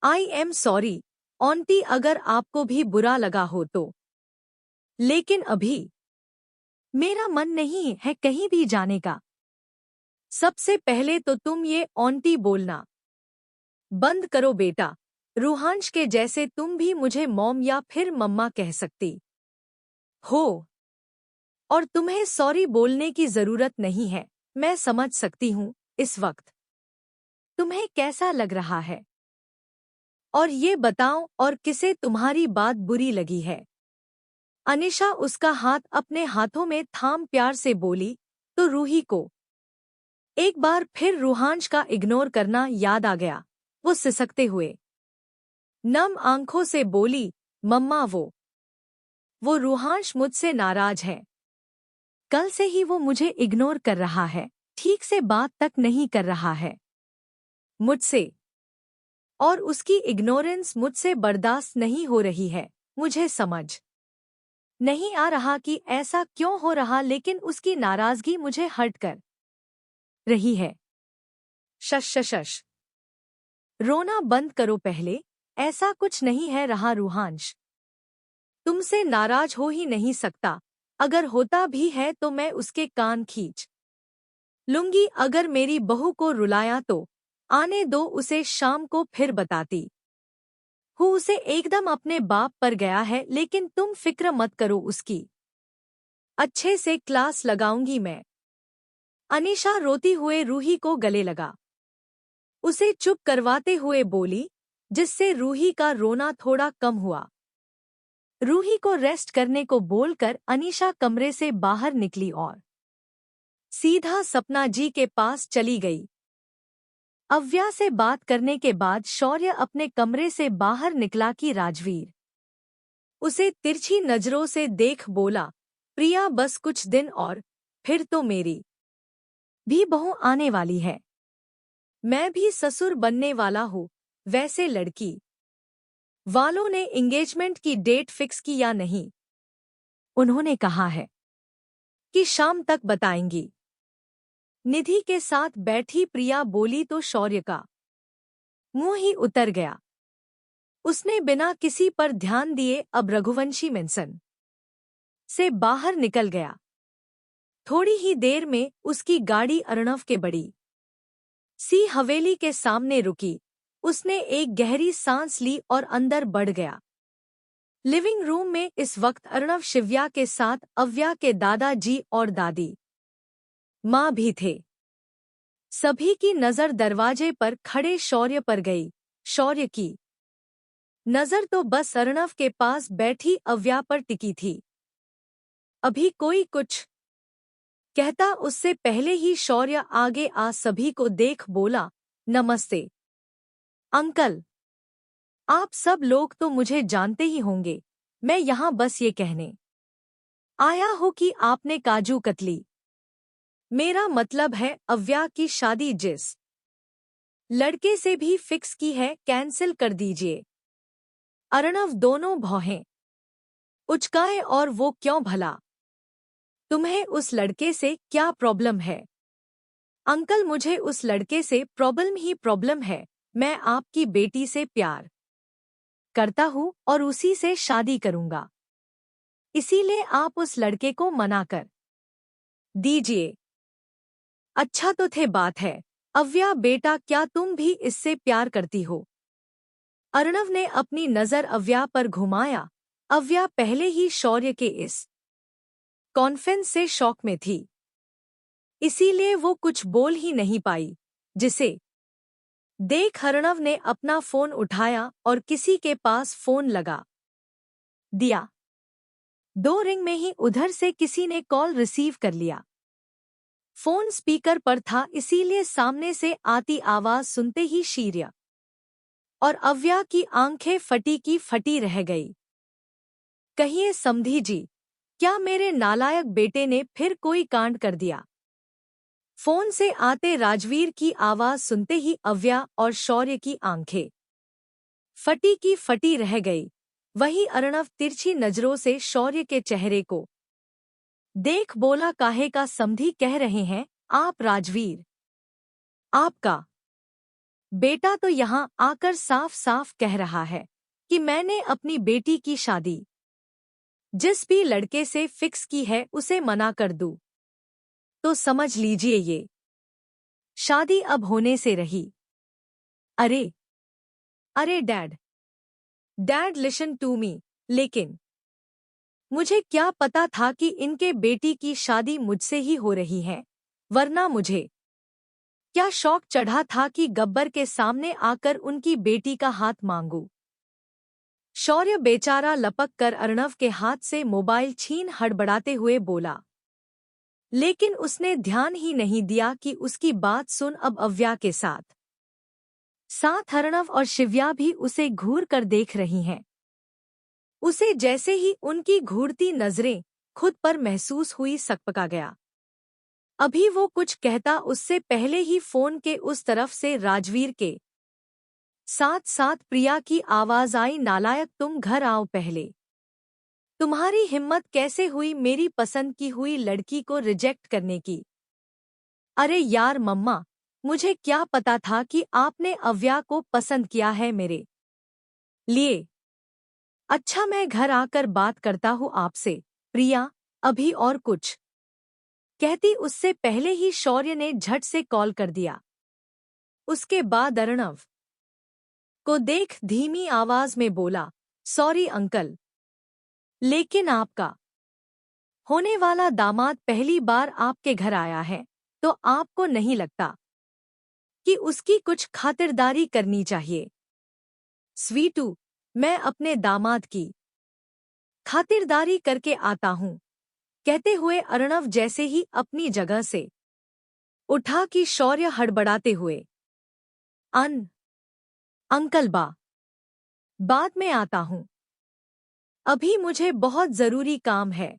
आई एम सॉरी ऑन्टी, अगर आपको भी बुरा लगा हो तो, लेकिन अभी मेरा मन नहीं है कहीं भी जाने का। सबसे पहले तो तुम ये ऑन्टी बोलना बंद करो बेटा। रूहांश के जैसे तुम भी मुझे मॉम या फिर मम्मा कह सकती हो, और तुम्हें सॉरी बोलने की जरूरत नहीं है। मैं समझ सकती हूँ इस वक्त तुम्हें कैसा लग रहा है, और ये बताओ और किसे तुम्हारी बात बुरी लगी है? अनिशा उसका हाथ अपने हाथों में थाम प्यार से बोली तो रूही को एक बार फिर रूहांश का इग्नोर करना याद आ गया। वो सिसकते हुए नम आंखों से बोली, मम्मा वो रूहांश मुझसे नाराज है। कल से ही वो मुझे इग्नोर कर रहा है, ठीक से बात तक नहीं कर रहा है मुझसे, और उसकी इग्नोरेंस मुझसे बर्दाश्त नहीं हो रही है। मुझे समझ नहीं आ रहा कि ऐसा क्यों हो रहा, लेकिन उसकी नाराजगी मुझे हर्ट कर रही है। शश शश शश, रोना बंद करो पहले। ऐसा कुछ नहीं है रहा रूहांश तुमसे नाराज हो ही नहीं सकता। अगर होता भी है तो मैं उसके कान खींच लूंगी। अगर मेरी बहू को रुलाया तो आने दो उसे, शाम को फिर बताती हूँ उसे। एकदम अपने बाप पर गया है, लेकिन तुम फिक्र मत करो, उसकी अच्छे से क्लास लगाऊंगी मैं। अनीशा रोती हुए रूही को गले लगा उसे चुप करवाते हुए बोली, जिससे रूही का रोना थोड़ा कम हुआ। रूही को रेस्ट करने को बोलकर अनीशा कमरे से बाहर निकली और सीधा सपना जी के पास चली गई। अव्या से बात करने के बाद शौर्य अपने कमरे से बाहर निकला कि राजवीर उसे तिरछी नजरों से देख बोला, प्रिया बस कुछ दिन और फिर तो मेरी भी बहू आने वाली है। मैं भी ससुर बनने वाला हूँ। वैसे लड़की वालों ने एंगेजमेंट की डेट फिक्स की या नहीं? उन्होंने कहा है कि शाम तक बताएंगी। निधि के साथ बैठी प्रिया बोली तो शौर्य का मुंह ही उतर गया। उसने बिना किसी पर ध्यान दिए अब रघुवंशी मेंसन से बाहर निकल गया। थोड़ी ही देर में उसकी गाड़ी अर्णव के बड़ी सी हवेली के सामने रुकी। उसने एक गहरी सांस ली और अंदर बढ़ गया। लिविंग रूम में इस वक्त अर्णव शिव्या के साथ अव्या के दादाजी और दादी माँ भी थे। सभी की नजर दरवाजे पर खड़े शौर्य पर गई। शौर्य की नजर तो बस अर्णव के पास बैठी अव्या पर टिकी थी। अभी कोई कुछ कहता उससे पहले ही शौर्य आगे आ सभी को देख बोला, नमस्ते अंकल। आप सब लोग तो मुझे जानते ही होंगे। मैं यहाँ बस ये कहने आया हूँ कि आपने काजू कतली, मेरा मतलब है अव्या की शादी जिस लड़के से भी फिक्स की है, कैंसिल कर दीजिए। अर्णव दोनों भौहें उचकाए, और वो क्यों भला? तुम्हें उस लड़के से क्या प्रॉब्लम है? अंकल, मुझे उस लड़के से प्रॉब्लम ही प्रॉब्लम है। मैं आपकी बेटी से प्यार करता हूँ और उसी से शादी करूंगा, इसीलिए आप उस लड़के को मना कर दीजिए। अच्छा तो थे बात है। अव्या बेटा, क्या तुम भी इससे प्यार करती हो? अर्णव ने अपनी नजर अव्या पर घुमाया। अव्या पहले ही शौर्य के इस कॉन्फिडेंस से शॉक में थी, इसीलिए वो कुछ बोल ही नहीं पाई। जिसे देख अर्णव ने अपना फोन उठाया और किसी के पास फोन लगा दिया। 2 रिंग में ही उधर से किसी ने कॉल रिसीव कर लिया। फोन स्पीकर पर था, इसीलिए सामने से आती आवाज सुनते ही शीर्या और अव्या की आंखें फटी की फटी रह गई। कहिए समधी जी, क्या मेरे नालायक बेटे ने फिर कोई कांड कर दिया? फोन से आते राजवीर की आवाज सुनते ही अव्या और शौर्य की आंखें फटी की फटी रह गई। वही अर्णव तिरछी नजरों से शौर्य के चेहरे को देख बोला, काहे का समधी कह रहे हैं आप राजवीर? आपका बेटा तो यहाँ आकर साफ साफ कह रहा है कि मैंने अपनी बेटी की शादी जिस भी लड़के से फिक्स की है उसे मना कर दूं। तो समझ लीजिए ये शादी अब होने से रही। अरे अरे dad, dad listen to me. लेकिन मुझे क्या पता था कि इनके बेटी की शादी मुझसे ही हो रही है, वरना मुझे क्या शौक चढ़ा था कि गब्बर के सामने आकर उनकी बेटी का हाथ मांगूं। शौर्य बेचारा लपक कर अर्णव के हाथ से मोबाइल छीन हड़बड़ाते हुए बोला, लेकिन उसने ध्यान ही नहीं दिया कि उसकी बात सुन अब अव्या के साथ साथ अर्णव और शिव्या भी उसे घूर कर देख रही हैं। उसे जैसे ही उनकी घूरती नजरें खुद पर महसूस हुई, सकपका गया। अभी वो कुछ कहता उससे पहले ही फोन के उस तरफ से राजवीर के साथ साथ प्रिया की आवाज आई, नालायक तुम घर आओ पहले। तुम्हारी हिम्मत कैसे हुई मेरी पसंद की हुई लड़की को रिजेक्ट करने की? अरे यार मम्मा, मुझे क्या पता था कि आपने अव्या को पसंद किया है मेरे लिए। अच्छा मैं घर आकर बात करता हूँ आपसे। प्रिया अभी और कुछ कहती उससे पहले ही शौर्य ने झट से कॉल कर दिया। उसके बाद अर्णव को देख धीमी आवाज में बोला, सॉरी अंकल, लेकिन आपका होने वाला दामाद पहली बार आपके घर आया है तो आपको नहीं लगता कि उसकी कुछ खातिरदारी करनी चाहिए? स्वीटू, मैं अपने दामाद की खातिरदारी करके आता हूँ, कहते हुए अर्णव जैसे ही अपनी जगह से उठा कि शौर्य हड़बड़ाते हुए, अंकल बाद में आता हूँ, अभी मुझे बहुत जरूरी काम है।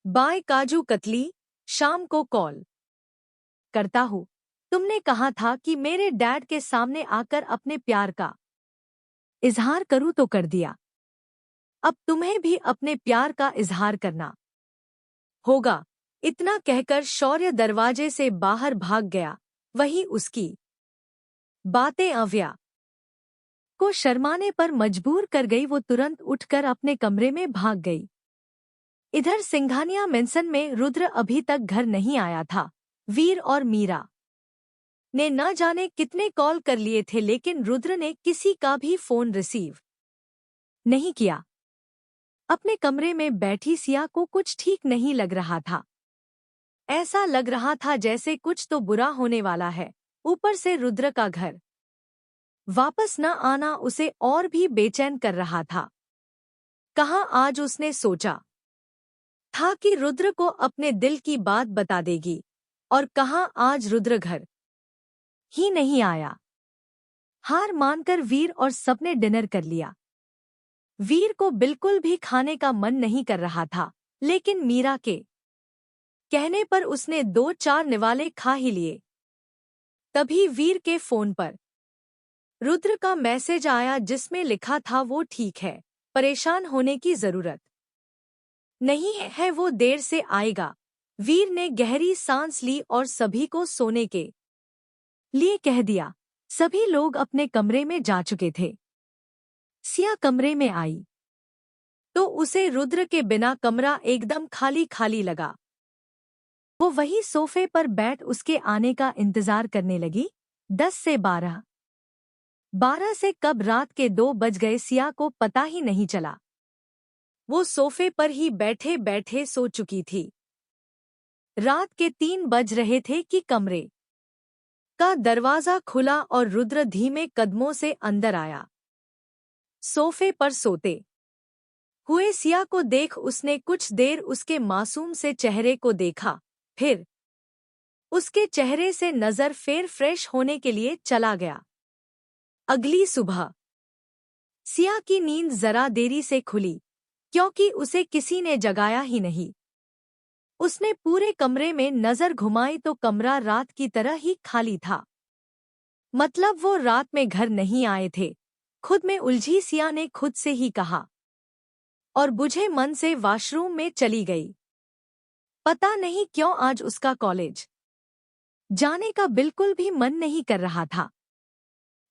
बाय काजू कतली, शाम को कॉल करता हूँ। तुमने कहा था कि मेरे डैड के सामने आकर अपने प्यार का इजहार करूँ तो कर दिया, अब तुम्हें भी अपने प्यार का इजहार करना होगा। इतना कहकर शौर्य दरवाजे से बाहर भाग गया। वही उसकी बातें अव्या को शर्माने पर मजबूर कर गई। वो तुरंत उठकर अपने कमरे में भाग गई। इधर सिंघानिया मेंसन में रुद्र अभी तक घर नहीं आया था। वीर और मीरा ने न जाने कितने कॉल कर लिए थे, लेकिन रुद्र ने किसी का भी फोन रिसीव नहीं किया। अपने कमरे में बैठी सिया को कुछ ठीक नहीं लग रहा था। ऐसा लग रहा था जैसे कुछ तो बुरा होने वाला है। ऊपर से रुद्र का घर वापस न आना उसे और भी बेचैन कर रहा था। कहाँ आज उसने सोचा था कि रुद्र को अपने दिल की बात बता देगी, और कहाँ आज रुद्र घर ही नहीं आया। हार मानकर वीर और सबने डिनर कर लिया। वीर को बिल्कुल भी खाने का मन नहीं कर रहा था, लेकिन मीरा के कहने पर उसने 2-4 निवाले खा ही लिए। तभी वीर के फोन पर रुद्र का मैसेज आया, जिसमें लिखा था, वो ठीक है, परेशान होने की जरूरत नहीं है, वो देर से आएगा। वीर ने गहरी सांस ली और सभी को सोने के लिए कह दिया। सभी लोग अपने कमरे में जा चुके थे। सिया कमरे में आई तो उसे रुद्र के बिना कमरा एकदम खाली खाली लगा। वो वही सोफे पर बैठ उसके आने का इंतजार करने लगी। 10 से 12 से कब रात के 2 बज गए सिया को पता ही नहीं चला। वो सोफे पर ही बैठे बैठे सो चुकी थी। रात के 3 बज रहे थे कि कमरे का दरवाजा खुला और रुद्र धीमे कदमों से अंदर आया। सोफे पर सोते हुए सिया को देख उसने कुछ देर उसके मासूम से चेहरे को देखा, फिर उसके चेहरे से नजर फेर फ्रेश होने के लिए चला गया। अगली सुबह सिया की नींद जरा देरी से खुली। क्योंकि उसे किसी ने जगाया ही नहीं। उसने पूरे कमरे में नजर घुमाई तो कमरा रात की तरह ही खाली था। मतलब वो रात में घर नहीं आए थे। खुद में उलझी सिया ने खुद से ही कहा और बुझे मन से वॉशरूम में चली गई। पता नहीं क्यों आज उसका कॉलेज जाने का बिल्कुल भी मन नहीं कर रहा था।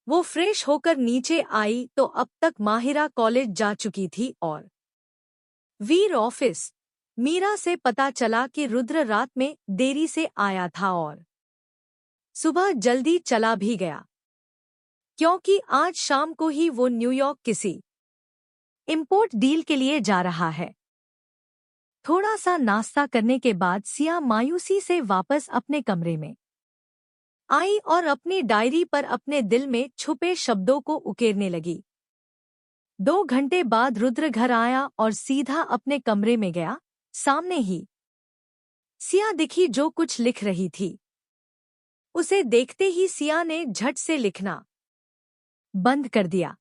वो फ्रेश होकर नीचे आई तो अब तक माहिरा कॉलेज जा चुकी थी और वीर ऑफिस। मीरा से पता चला कि रुद्र रात में देरी से आया था और सुबह जल्दी चला भी गया, क्योंकि आज शाम को ही वो न्यूयॉर्क किसी इंपोर्ट डील के लिए जा रहा है। थोड़ा सा नाश्ता करने के बाद सिया मायूसी से वापस अपने कमरे में आई और अपनी डायरी पर अपने दिल में छुपे शब्दों को उकेरने लगी। 2 घंटे बाद रुद्र घर आया और सीधा अपने कमरे में गया। सामने ही सिया दिखी जो कुछ लिख रही थी। उसे देखते ही सिया ने झट से लिखना बंद कर दिया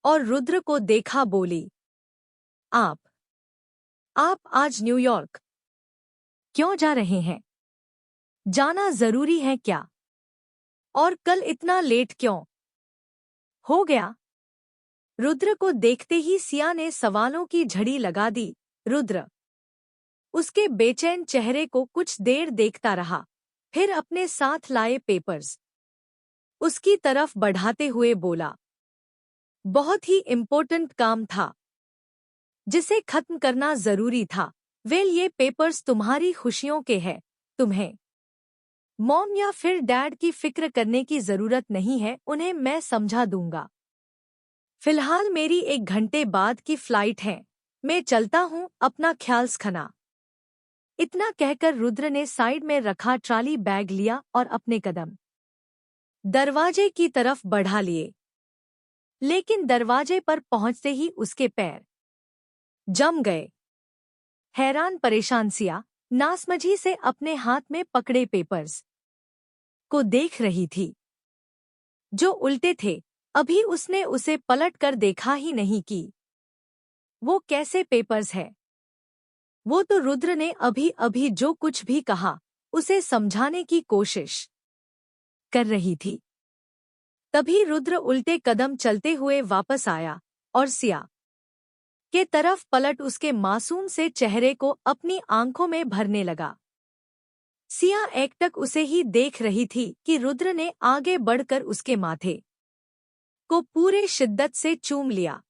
और रुद्र को देखा बोली, आप आज न्यूयॉर्क क्यों जा रहे हैं? जाना जरूरी है क्या? और कल इतना लेट क्यों हो गया? रुद्र को देखते ही सिया ने सवालों की झड़ी लगा दी। रुद्र उसके बेचैन चेहरे को कुछ देर देखता रहा, फिर अपने साथ लाए पेपर्स उसकी तरफ बढ़ाते हुए बोला, बहुत ही इम्पोर्टेंट काम था जिसे खत्म करना जरूरी था। वेल, ये पेपर्स तुम्हारी खुशियों के हैं। तुम्हें मॉम या फिर डैड की फिक्र करने की जरूरत नहीं है, उन्हें मैं समझा दूंगा। फिलहाल मेरी 1 घंटे बाद की फ्लाइट है, मैं चलता हूँ, अपना ख्याल रखना। इतना कहकर रुद्र ने साइड में रखा ट्रॉली बैग लिया और अपने कदम दरवाजे की तरफ बढ़ा लिए, लेकिन दरवाजे पर पहुंचते ही उसके पैर जम गए। हैरान परेशान सिया नासमझी से अपने हाथ में पकड़े पेपर्स को देख रही थी, जो उल्टे थे। अभी उसने उसे पलट कर देखा ही नहीं कि वो कैसे पेपर्स है। वो तो रुद्र ने अभी अभी जो कुछ भी कहा उसे समझाने की कोशिश कर रही थी। तभी रुद्र उल्टे कदम चलते हुए वापस आया और सिया के तरफ पलट उसके मासूम से चेहरे को अपनी आंखों में भरने लगा। सिया एकटक उसे ही देख रही थी कि रुद्र ने आगे बढ़कर उसके माथे को पूरे शिद्दत से चूम लिया,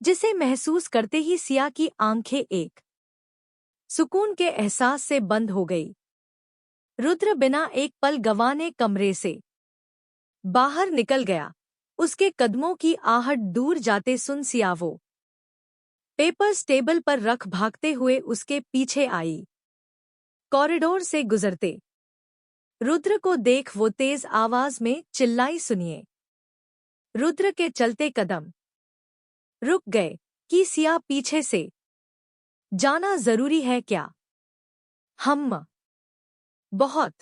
जिसे महसूस करते ही सिया की आंखें एक सुकून के एहसास से बंद हो गई। रुद्र बिना एक पल गंवाने कमरे से बाहर निकल गया। उसके कदमों की आहट दूर जाते सुन सिया वो पेपर्स टेबल पर रख भागते हुए उसके पीछे आई। कॉरिडोर से गुजरते रुद्र को देख वो तेज आवाज में चिल्लाई, सुनिए। रुद्र के चलते कदम रुक गए कि सिया पीछे से, जाना जरूरी है क्या? हम बहुत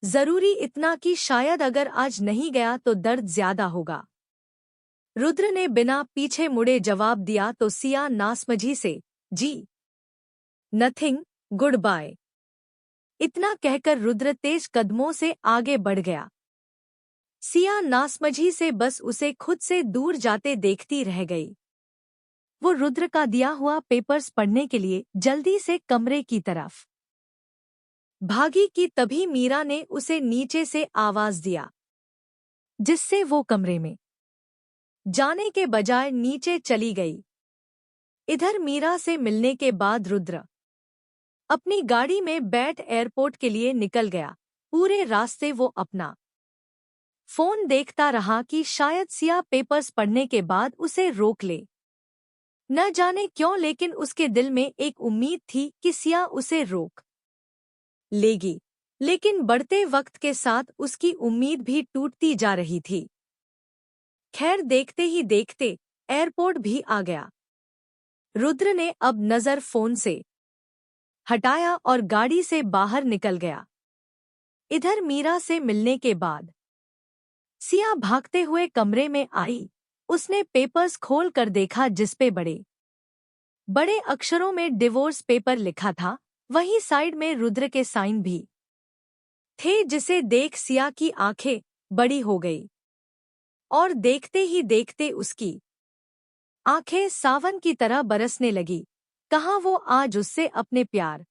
जरूरी, इतना कि शायद अगर आज नहीं गया तो दर्द ज्यादा होगा। रुद्र ने बिना पीछे मुड़े जवाब दिया तो सिया नासमझी से, जी नथिंग, गुड बाय। इतना कहकर रुद्र तेज कदमों से आगे बढ़ गया। सिया नासमझी से बस उसे खुद से दूर जाते देखती रह गई। वो रुद्र का दिया हुआ पेपर्स पढ़ने के लिए जल्दी से कमरे की तरफ भागी कि तभी मीरा ने उसे नीचे से आवाज दिया, जिससे वो कमरे में जाने के बजाय नीचे चली गई। इधर मीरा से मिलने के बाद रुद्र अपनी गाड़ी में बैठ एयरपोर्ट के लिए निकल गया। पूरे रास्ते वो अपना फोन देखता रहा कि शायद सिया पेपर्स पढ़ने के बाद उसे रोक ले। न जाने क्यों, लेकिन उसके दिल में एक उम्मीद थी कि सिया उसे रोक लेगी, लेकिन बढ़ते वक्त के साथ उसकी उम्मीद भी टूटती जा रही थी। खैर, देखते ही देखते एयरपोर्ट भी आ गया। रुद्र ने अब नजर फोन से हटाया और गाड़ी से बाहर निकल गया। इधर मीरा से मिलने के बाद सिया भागते हुए कमरे में आई उसने पेपर्स खोल कर देखा जिसपे बड़े बड़े अक्षरों में डिवोर्स पेपर लिखा था। वहीं साइड में रुद्र के साइन भी थे, जिसे देख सिया की आंखें बड़ी हो गई और देखते ही देखते उसकी आंखें सावन की तरह बरसने लगी। कहाँ वो आज उससे अपने प्यार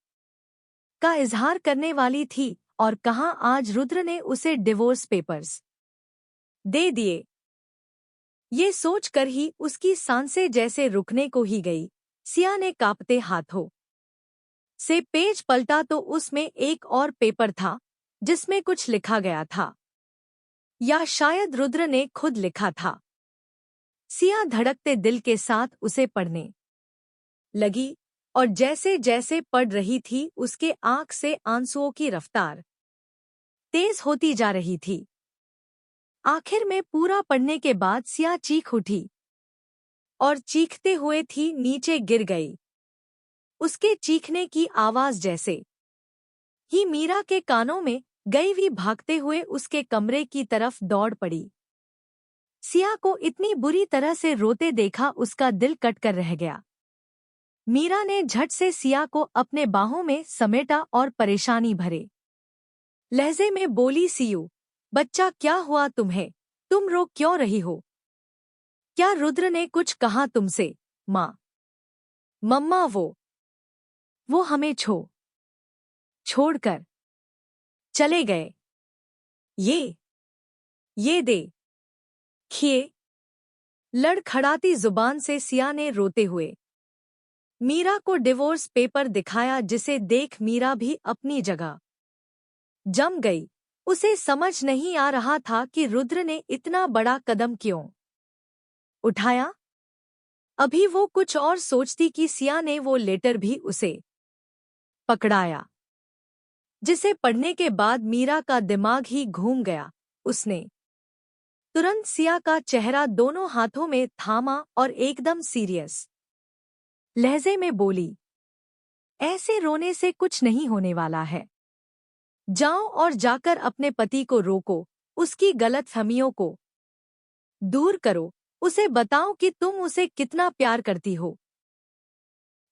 का इजहार करने वाली थी और कहाँ आज रुद्र ने उसे डिवोर्स पेपर्स दे दिए। ये सोचकर ही उसकी सांसें जैसे रुकने को ही गई। सिया ने कांपते हाथों से पेज पलटा तो उसमें एक और पेपर था जिसमें कुछ लिखा गया था, या शायद रुद्र ने खुद लिखा था। सिया धड़कते दिल के साथ उसे पढ़ने लगी और जैसे जैसे पढ़ रही थी उसके आंख से आंसुओं की रफ्तार तेज होती जा रही थी। आखिर में पूरा पढ़ने के बाद सिया चीख उठी और चीखते हुए थी नीचे गिर गई। उसके चीखने की आवाज जैसे ही मीरा के कानों में गई, भी भागते हुए उसके कमरे की तरफ दौड़ पड़ी। सिया को इतनी बुरी तरह से रोते देखा उसका दिल कट कर रह गया। मीरा ने झट से सिया को अपने बाहों में समेटा और परेशानी भरे लहजे में बोली, सियू बच्चा, क्या हुआ तुम्हें? तुम रो क्यों रही हो? क्या रुद्र ने कुछ कहा तुमसे? माँ, मम्मा, वो हमें छोड़कर चले गए। ये देखिए। लड़खड़ाती जुबान से सिया ने रोते हुए मीरा को डिवोर्स पेपर दिखाया, जिसे देख मीरा भी अपनी जगह जम गई। उसे समझ नहीं आ रहा था कि रुद्र ने इतना बड़ा कदम क्यों उठाया। अभी वो कुछ और सोचती कि सिया ने वो लेटर भी उसे पकड़ाया, जिसे पढ़ने के बाद मीरा का दिमाग ही घूम गया। उसने तुरंत सिया का चेहरा दोनों हाथों में थामा और एकदम सीरियस लहजे में बोली, ऐसे रोने से कुछ नहीं होने वाला है। जाओ और जाकर अपने पति को रोको, उसकी गलतफहमियों को दूर करो, उसे बताओ कि तुम उसे कितना प्यार करती हो।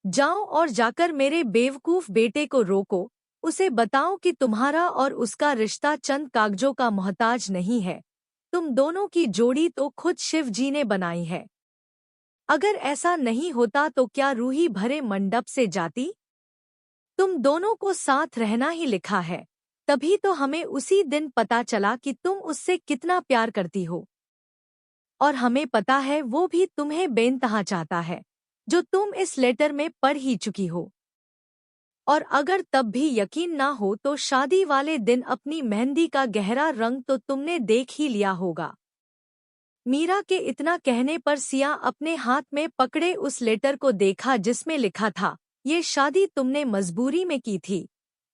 जाओ और जाकर मेरे बेवकूफ बेटे को रोको, उसे बताओ कि तुम्हारा और उसका रिश्ता चंद कागजों का मोहताज नहीं है। तुम दोनों की जोड़ी तो खुद शिव जी ने बनाई है। अगर ऐसा नहीं होता तो क्या रूही भरे मंडप से जाती? तुम दोनों को साथ रहना ही लिखा है, तभी तो हमें उसी दिन पता चला कि तुम उससे कितना प्यार करती हो। और हमें पता है वो भी तुम्हें बेइंतहा चाहता है, जो तुम इस लेटर में पढ़ ही चुकी हो। और अगर तब भी यकीन ना हो तो शादी वाले दिन अपनी मेहंदी का गहरा रंग तो तुमने देख ही लिया होगा। मीरा के इतना कहने पर सिया अपने हाथ में पकड़े उस लेटर को देखा, जिसमें लिखा था, ये शादी तुमने मजबूरी में की थी,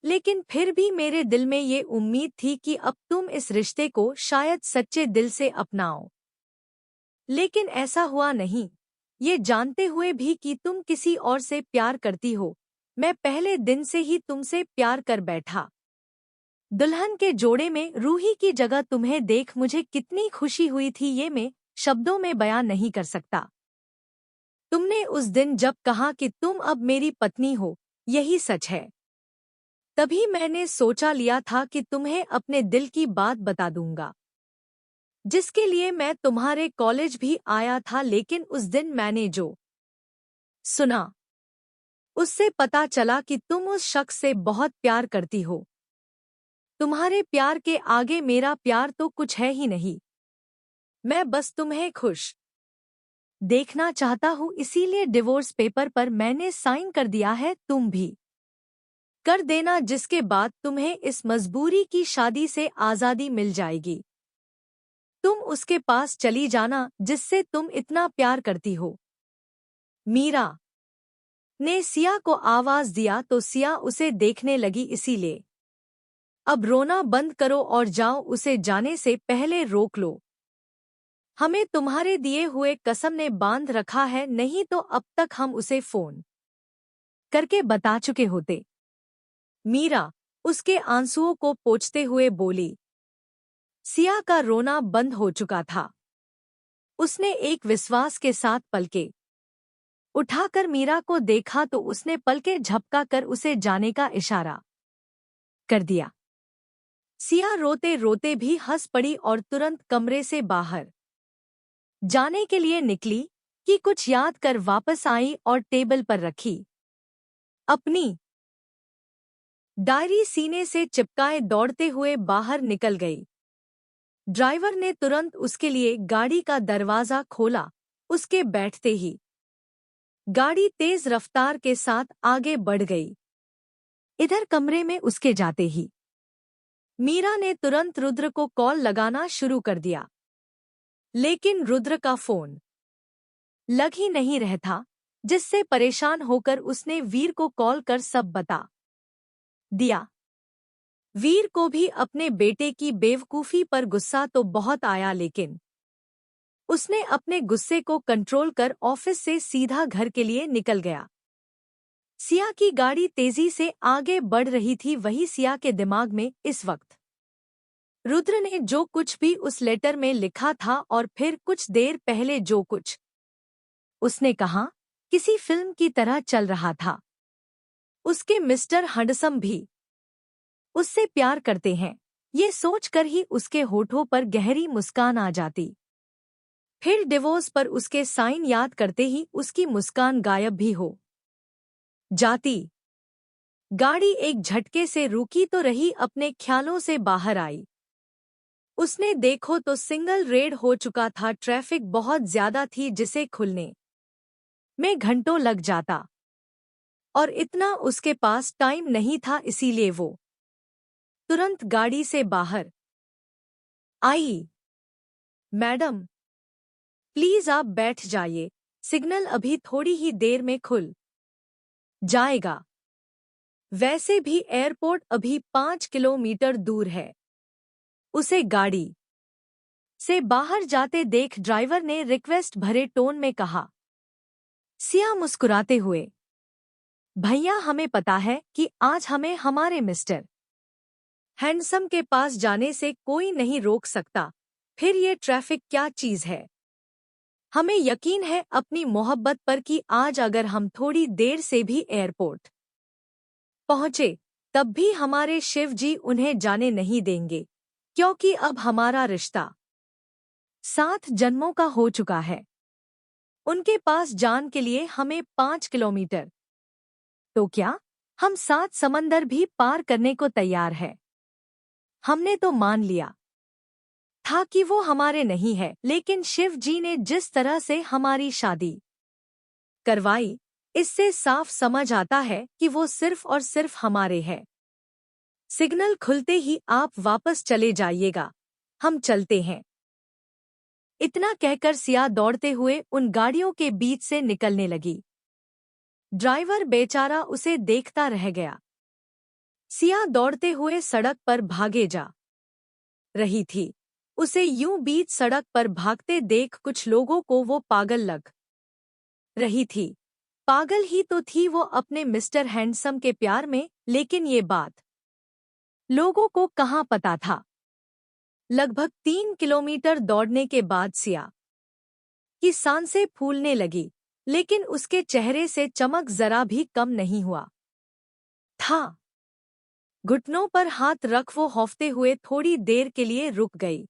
लेकिन फिर भी मेरे दिल में ये उम्मीद थी कि अब तुम इस रिश्ते को शायद सच्चे दिल से अपनाओ। लेकिन ऐसा हुआ नहीं। ये जानते हुए भी कि तुम किसी और से प्यार करती हो, मैं पहले दिन से ही तुमसे प्यार कर बैठा। दुल्हन के जोड़े में रूही की जगह तुम्हें देख मुझे कितनी खुशी हुई थी, ये मैं शब्दों में बयान नहीं कर सकता। तुमने उस दिन जब कहा कि तुम अब मेरी पत्नी हो, यही सच है। तभी मैंने सोचा लिया था कि तुम्हें अपने दिल की बात बता दूंगा, जिसके लिए मैं तुम्हारे कॉलेज भी आया था। लेकिन उस दिन मैंने जो सुना, उससे पता चला कि तुम उस शख्स से बहुत प्यार करती हो। तुम्हारे प्यार के आगे मेरा प्यार तो कुछ है ही नहीं। मैं बस तुम्हें खुश देखना चाहता हूँ, इसीलिए डिवोर्स पेपर पर मैंने साइन कर दिया है। तुम भी कर देना, जिसके बाद तुम्हें इस मजबूरी की शादी से आज़ादी मिल जाएगी। तुम उसके पास चली जाना जिससे तुम इतना प्यार करती हो। मीरा ने सिया को आवाज दिया तो सिया उसे देखने लगी, इसीलिए अब रोना बंद करो और जाओ, उसे जाने से पहले रोक लो। हमें तुम्हारे दिए हुए कसम ने बांध रखा है, नहीं तो अब तक हम उसे फोन करके बता चुके होते। मीरा उसके आंसुओं को पोंछते हुए बोली। सिया का रोना बंद हो चुका था। उसने एक विश्वास के साथ पलके उठाकर मीरा को देखा तो उसने पलके झपका कर उसे जाने का इशारा कर दिया। सिया रोते रोते भी हंस पड़ी और तुरंत कमरे से बाहर जाने के लिए निकली कि कुछ याद कर वापस आई और टेबल पर रखी अपनी डायरी सीने से चिपकाए दौड़ते हुए बाहर निकल गई। ड्राइवर ने तुरंत उसके लिए गाड़ी का दरवाजा खोला। उसके बैठते ही गाड़ी तेज रफ्तार के साथ आगे बढ़ गई। इधर कमरे में उसके जाते ही मीरा ने तुरंत रुद्र को कॉल लगाना शुरू कर दिया, लेकिन रुद्र का फोन लग ही नहीं रहा था, जिससे परेशान होकर उसने वीर को कॉल कर सब बता दिया। वीर को भी अपने बेटे की बेवकूफी पर गुस्सा तो बहुत आया, लेकिन उसने अपने गुस्से को कंट्रोल कर ऑफिस से सीधा घर के लिए निकल गया। सिया की गाड़ी तेजी से आगे बढ़ रही थी। वही सिया के दिमाग में इस वक्त रुद्र ने जो कुछ भी उस लेटर में लिखा था और फिर कुछ देर पहले जो कुछ उसने कहा, किसी फिल्म की तरह चल रहा था। उसके मिस्टर हंडसम भी उससे प्यार करते हैं, ये सोचकर ही उसके होठों पर गहरी मुस्कान आ जाती। फिर डिवोर्स पर उसके साइन याद करते ही उसकी मुस्कान गायब भी हो जाती। गाड़ी एक झटके से रुकी तो रही अपने ख्यालों से बाहर आई। उसने देखो तो सिग्नल रेड हो चुका था। ट्रैफिक बहुत ज्यादा थी, जिसे खुलने में घंटों लग जाता और इतना उसके पास टाइम नहीं था, इसीलिए वो तुरंत गाड़ी से बाहर आई। मैडम, प्लीज आप बैठ जाइए, सिग्नल अभी थोड़ी ही देर में खुल जाएगा। वैसे भी एयरपोर्ट अभी 5 किलोमीटर दूर है। उसे गाड़ी से बाहर जाते देख ड्राइवर ने रिक्वेस्ट भरे टोन में कहा। सिया मुस्कुराते हुए, भैया हमें पता है कि आज हमें हमारे मिस्टर हैंडसम के पास जाने से कोई नहीं रोक सकता, फिर ये ट्रैफिक क्या चीज है। हमें यकीन है अपनी मोहब्बत पर कि आज अगर हम थोड़ी देर से भी एयरपोर्ट पहुंचे तब भी हमारे शिव जी उन्हें जाने नहीं देंगे, क्योंकि अब हमारा रिश्ता 7 जन्मों का हो चुका है। उनके पास जान के लिए हमें 5 किलोमीटर तो क्या, हम 7 समंदर भी पार करने को तैयार है। हमने तो मान लिया था कि वो हमारे नहीं है, लेकिन शिव जी ने जिस तरह से हमारी शादी करवाई, इससे साफ समझ आता है कि वो सिर्फ और सिर्फ हमारे हैं। सिग्नल खुलते ही आप वापस चले जाइएगा, हम चलते हैं। इतना कहकर सिया दौड़ते हुए उन गाड़ियों के बीच से निकलने लगी। ड्राइवर बेचारा उसे देखता रह गया। सिया दौड़ते हुए सड़क पर भागे जा रही थी। उसे यूं बीच सड़क पर भागते देख कुछ लोगों को वो पागल लग रही थी। पागल ही तो थी वो अपने मिस्टर हैंडसम के प्यार में, लेकिन ये बात लोगों को कहाँ पता था। लगभग 3 किलोमीटर दौड़ने के बाद सिया की सांसें फूलने लगी, लेकिन उसके चेहरे से चमक जरा भी कम नहीं हुआ था। घुटनों पर हाथ रख वो हौफते हुए थोड़ी देर के लिए रुक गई।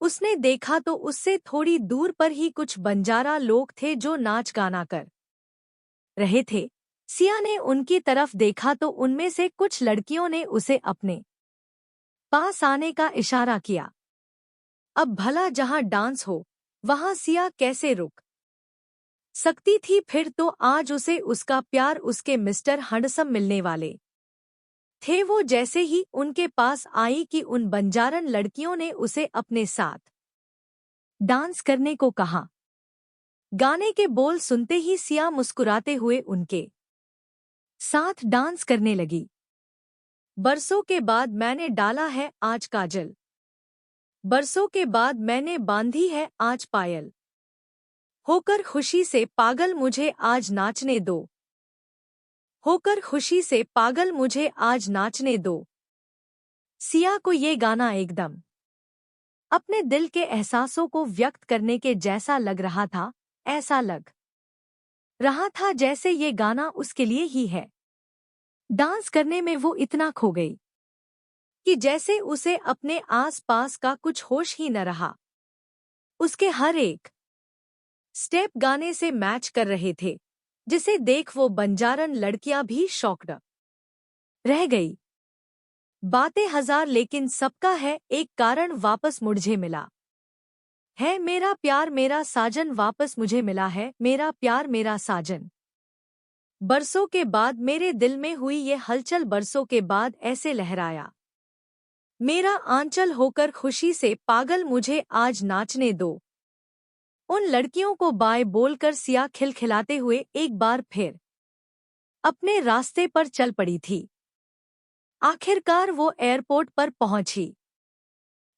उसने देखा तो उससे थोड़ी दूर पर ही कुछ बंजारा लोग थे जो नाच गाना कर रहे थे। सिया ने उनकी तरफ देखा तो उनमें से कुछ लड़कियों ने उसे अपने पास आने का इशारा किया। अब भला जहां डांस हो वहां सिया कैसे रुक सकती थी। फिर तो आज उसे उसका प्यार उसके मिस्टर हंडसम मिलने वाले थे। वो जैसे ही उनके पास आई कि उन बंजारन लड़कियों ने उसे अपने साथ डांस करने को कहा। गाने के बोल सुनते ही सिया मुस्कुराते हुए उनके साथ डांस करने लगी। बरसों के बाद मैंने डाला है आज काजल, बरसों के बाद मैंने बांधी है आज पायल, होकर खुशी से पागल मुझे आज नाचने दो, होकर खुशी से पागल मुझे आज नाचने दो। सिया को ये गाना एकदम अपने दिल के एहसासों को व्यक्त करने के जैसा लग रहा था। ऐसा लग रहा था जैसे ये गाना उसके लिए ही है। डांस करने में वो इतना खो गई कि जैसे उसे अपने आस-पास का कुछ होश ही न रहा। उसके हर एक स्टेप गाने से मैच कर रहे थे, जिसे देख वो बंजारन लड़कियां भी शॉक्ड रह गई। बातें हजार लेकिन सबका है एक कारण वापस मुझे मिला है मेरा प्यार मेरा साजन वापस मुझे मिला है मेरा प्यार मेरा साजन। बरसों के बाद मेरे दिल में हुई ये हलचल बरसों के बाद ऐसे लहराया मेरा आंचल होकर खुशी से पागल मुझे आज नाचने दो। उन लड़कियों को बाय बोलकर सिया खिलखिलाते हुए एक बार फिर अपने रास्ते पर चल पड़ी थी। आखिरकार वो एयरपोर्ट पर पहुंची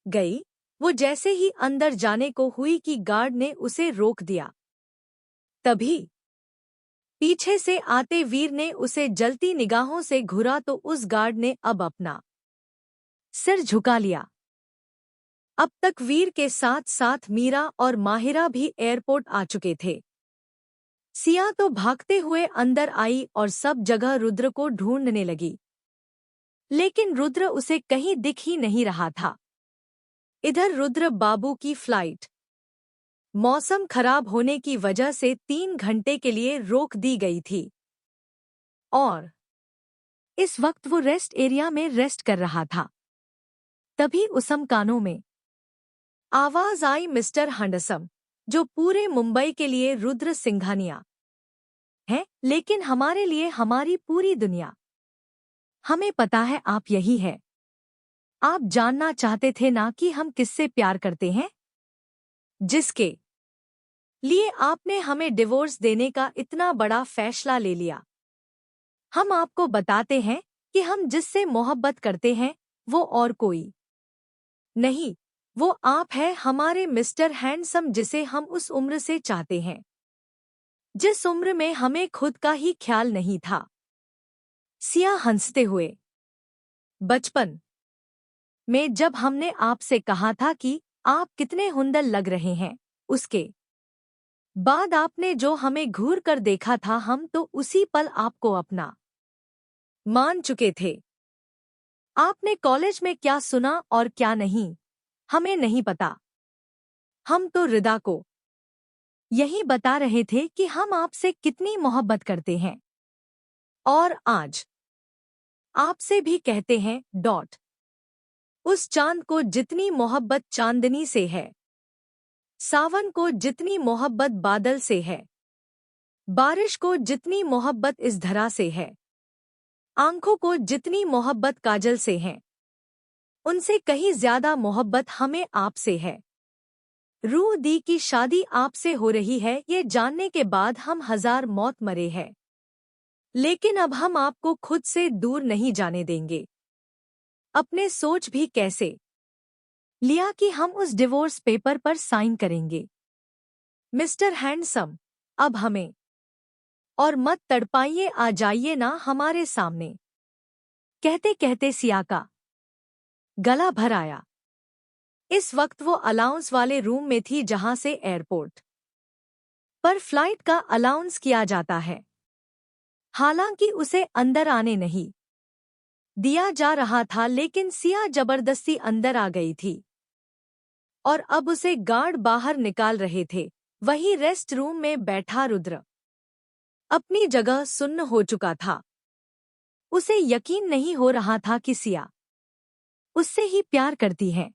गई। वो जैसे ही अंदर जाने को हुई कि गार्ड ने उसे रोक दिया। तभी पीछे से आते वीर ने उसे जलती निगाहों से घूरा तो उस गार्ड ने अब अपना सिर झुका लिया। अब तक वीर के साथ साथ मीरा और माहिरा भी एयरपोर्ट आ चुके थे। सिया तो भागते हुए अंदर आई और सब जगह रुद्र को ढूंढने लगी, लेकिन रुद्र उसे कहीं दिख ही नहीं रहा था। इधर रुद्र बाबू की फ्लाइट मौसम खराब होने की वजह से 3 घंटे के लिए रोक दी गई थी और इस वक्त वो रेस्ट एरिया में रेस्ट कर रहा था। तभी उसम कानों में आवाज आई, मिस्टर हंडसम, जो पूरे मुंबई के लिए रुद्र सिंघानिया है, लेकिन हमारे लिए हमारी पूरी दुनिया। हमें पता है आप यही है। आप जानना चाहते थे ना कि हम किससे प्यार करते हैं, जिसके लिए आपने हमें डिवोर्स देने का इतना बड़ा फैसला ले लिया। हम आपको बताते हैं कि हम जिससे मोहब्बत करते हैं वो और कोई नहीं, वो आप है, हमारे मिस्टर हैंडसम, जिसे हम उस उम्र से चाहते हैं जिस उम्र में हमें खुद का ही ख्याल नहीं था। सिया हंसते हुए, बचपन में जब हमने आपसे कहा था कि आप कितने हुंदल लग रहे हैं, उसके बाद आपने जो हमें घूर कर देखा था, हम तो उसी पल आपको अपना मान चुके थे। आपने कॉलेज में क्या सुना और क्या नहीं, हमें नहीं पता। हम तो रिदा को यही बता रहे थे कि हम आपसे कितनी मोहब्बत करते हैं, और आज आपसे भी कहते हैं। उस चांद को जितनी मोहब्बत चांदनी से है, सावन को जितनी मोहब्बत बादल से है, बारिश को जितनी मोहब्बत इस धरा से है, आंखों को जितनी मोहब्बत काजल से है, उनसे कहीं ज्यादा मोहब्बत हमें आपसे है। रूह दी की शादी आपसे हो रही है, ये जानने के बाद हम हजार मौत मरे हैं, लेकिन अब हम आपको खुद से दूर नहीं जाने देंगे। अपने सोच भी कैसे लिया कि हम उस डिवोर्स पेपर पर साइन करेंगे। मिस्टर हैंडसम, अब हमें और मत तड़पाइए, आ जाइए ना हमारे सामने। कहते कहते सिया का गला भर आया। इस वक्त वो अलाउंस वाले रूम में थी, जहां से एयरपोर्ट पर फ्लाइट का अलाउंस किया जाता है। हालांकि उसे अंदर आने नहीं दिया जा रहा था, लेकिन सिया जबरदस्ती अंदर आ गई थी और अब उसे गार्ड बाहर निकाल रहे थे। वही रेस्ट रूम में बैठा रुद्र अपनी जगह सुन्न हो चुका था। उसे यकीन नहीं हो रहा था कि सिया उससे ही प्यार करती है।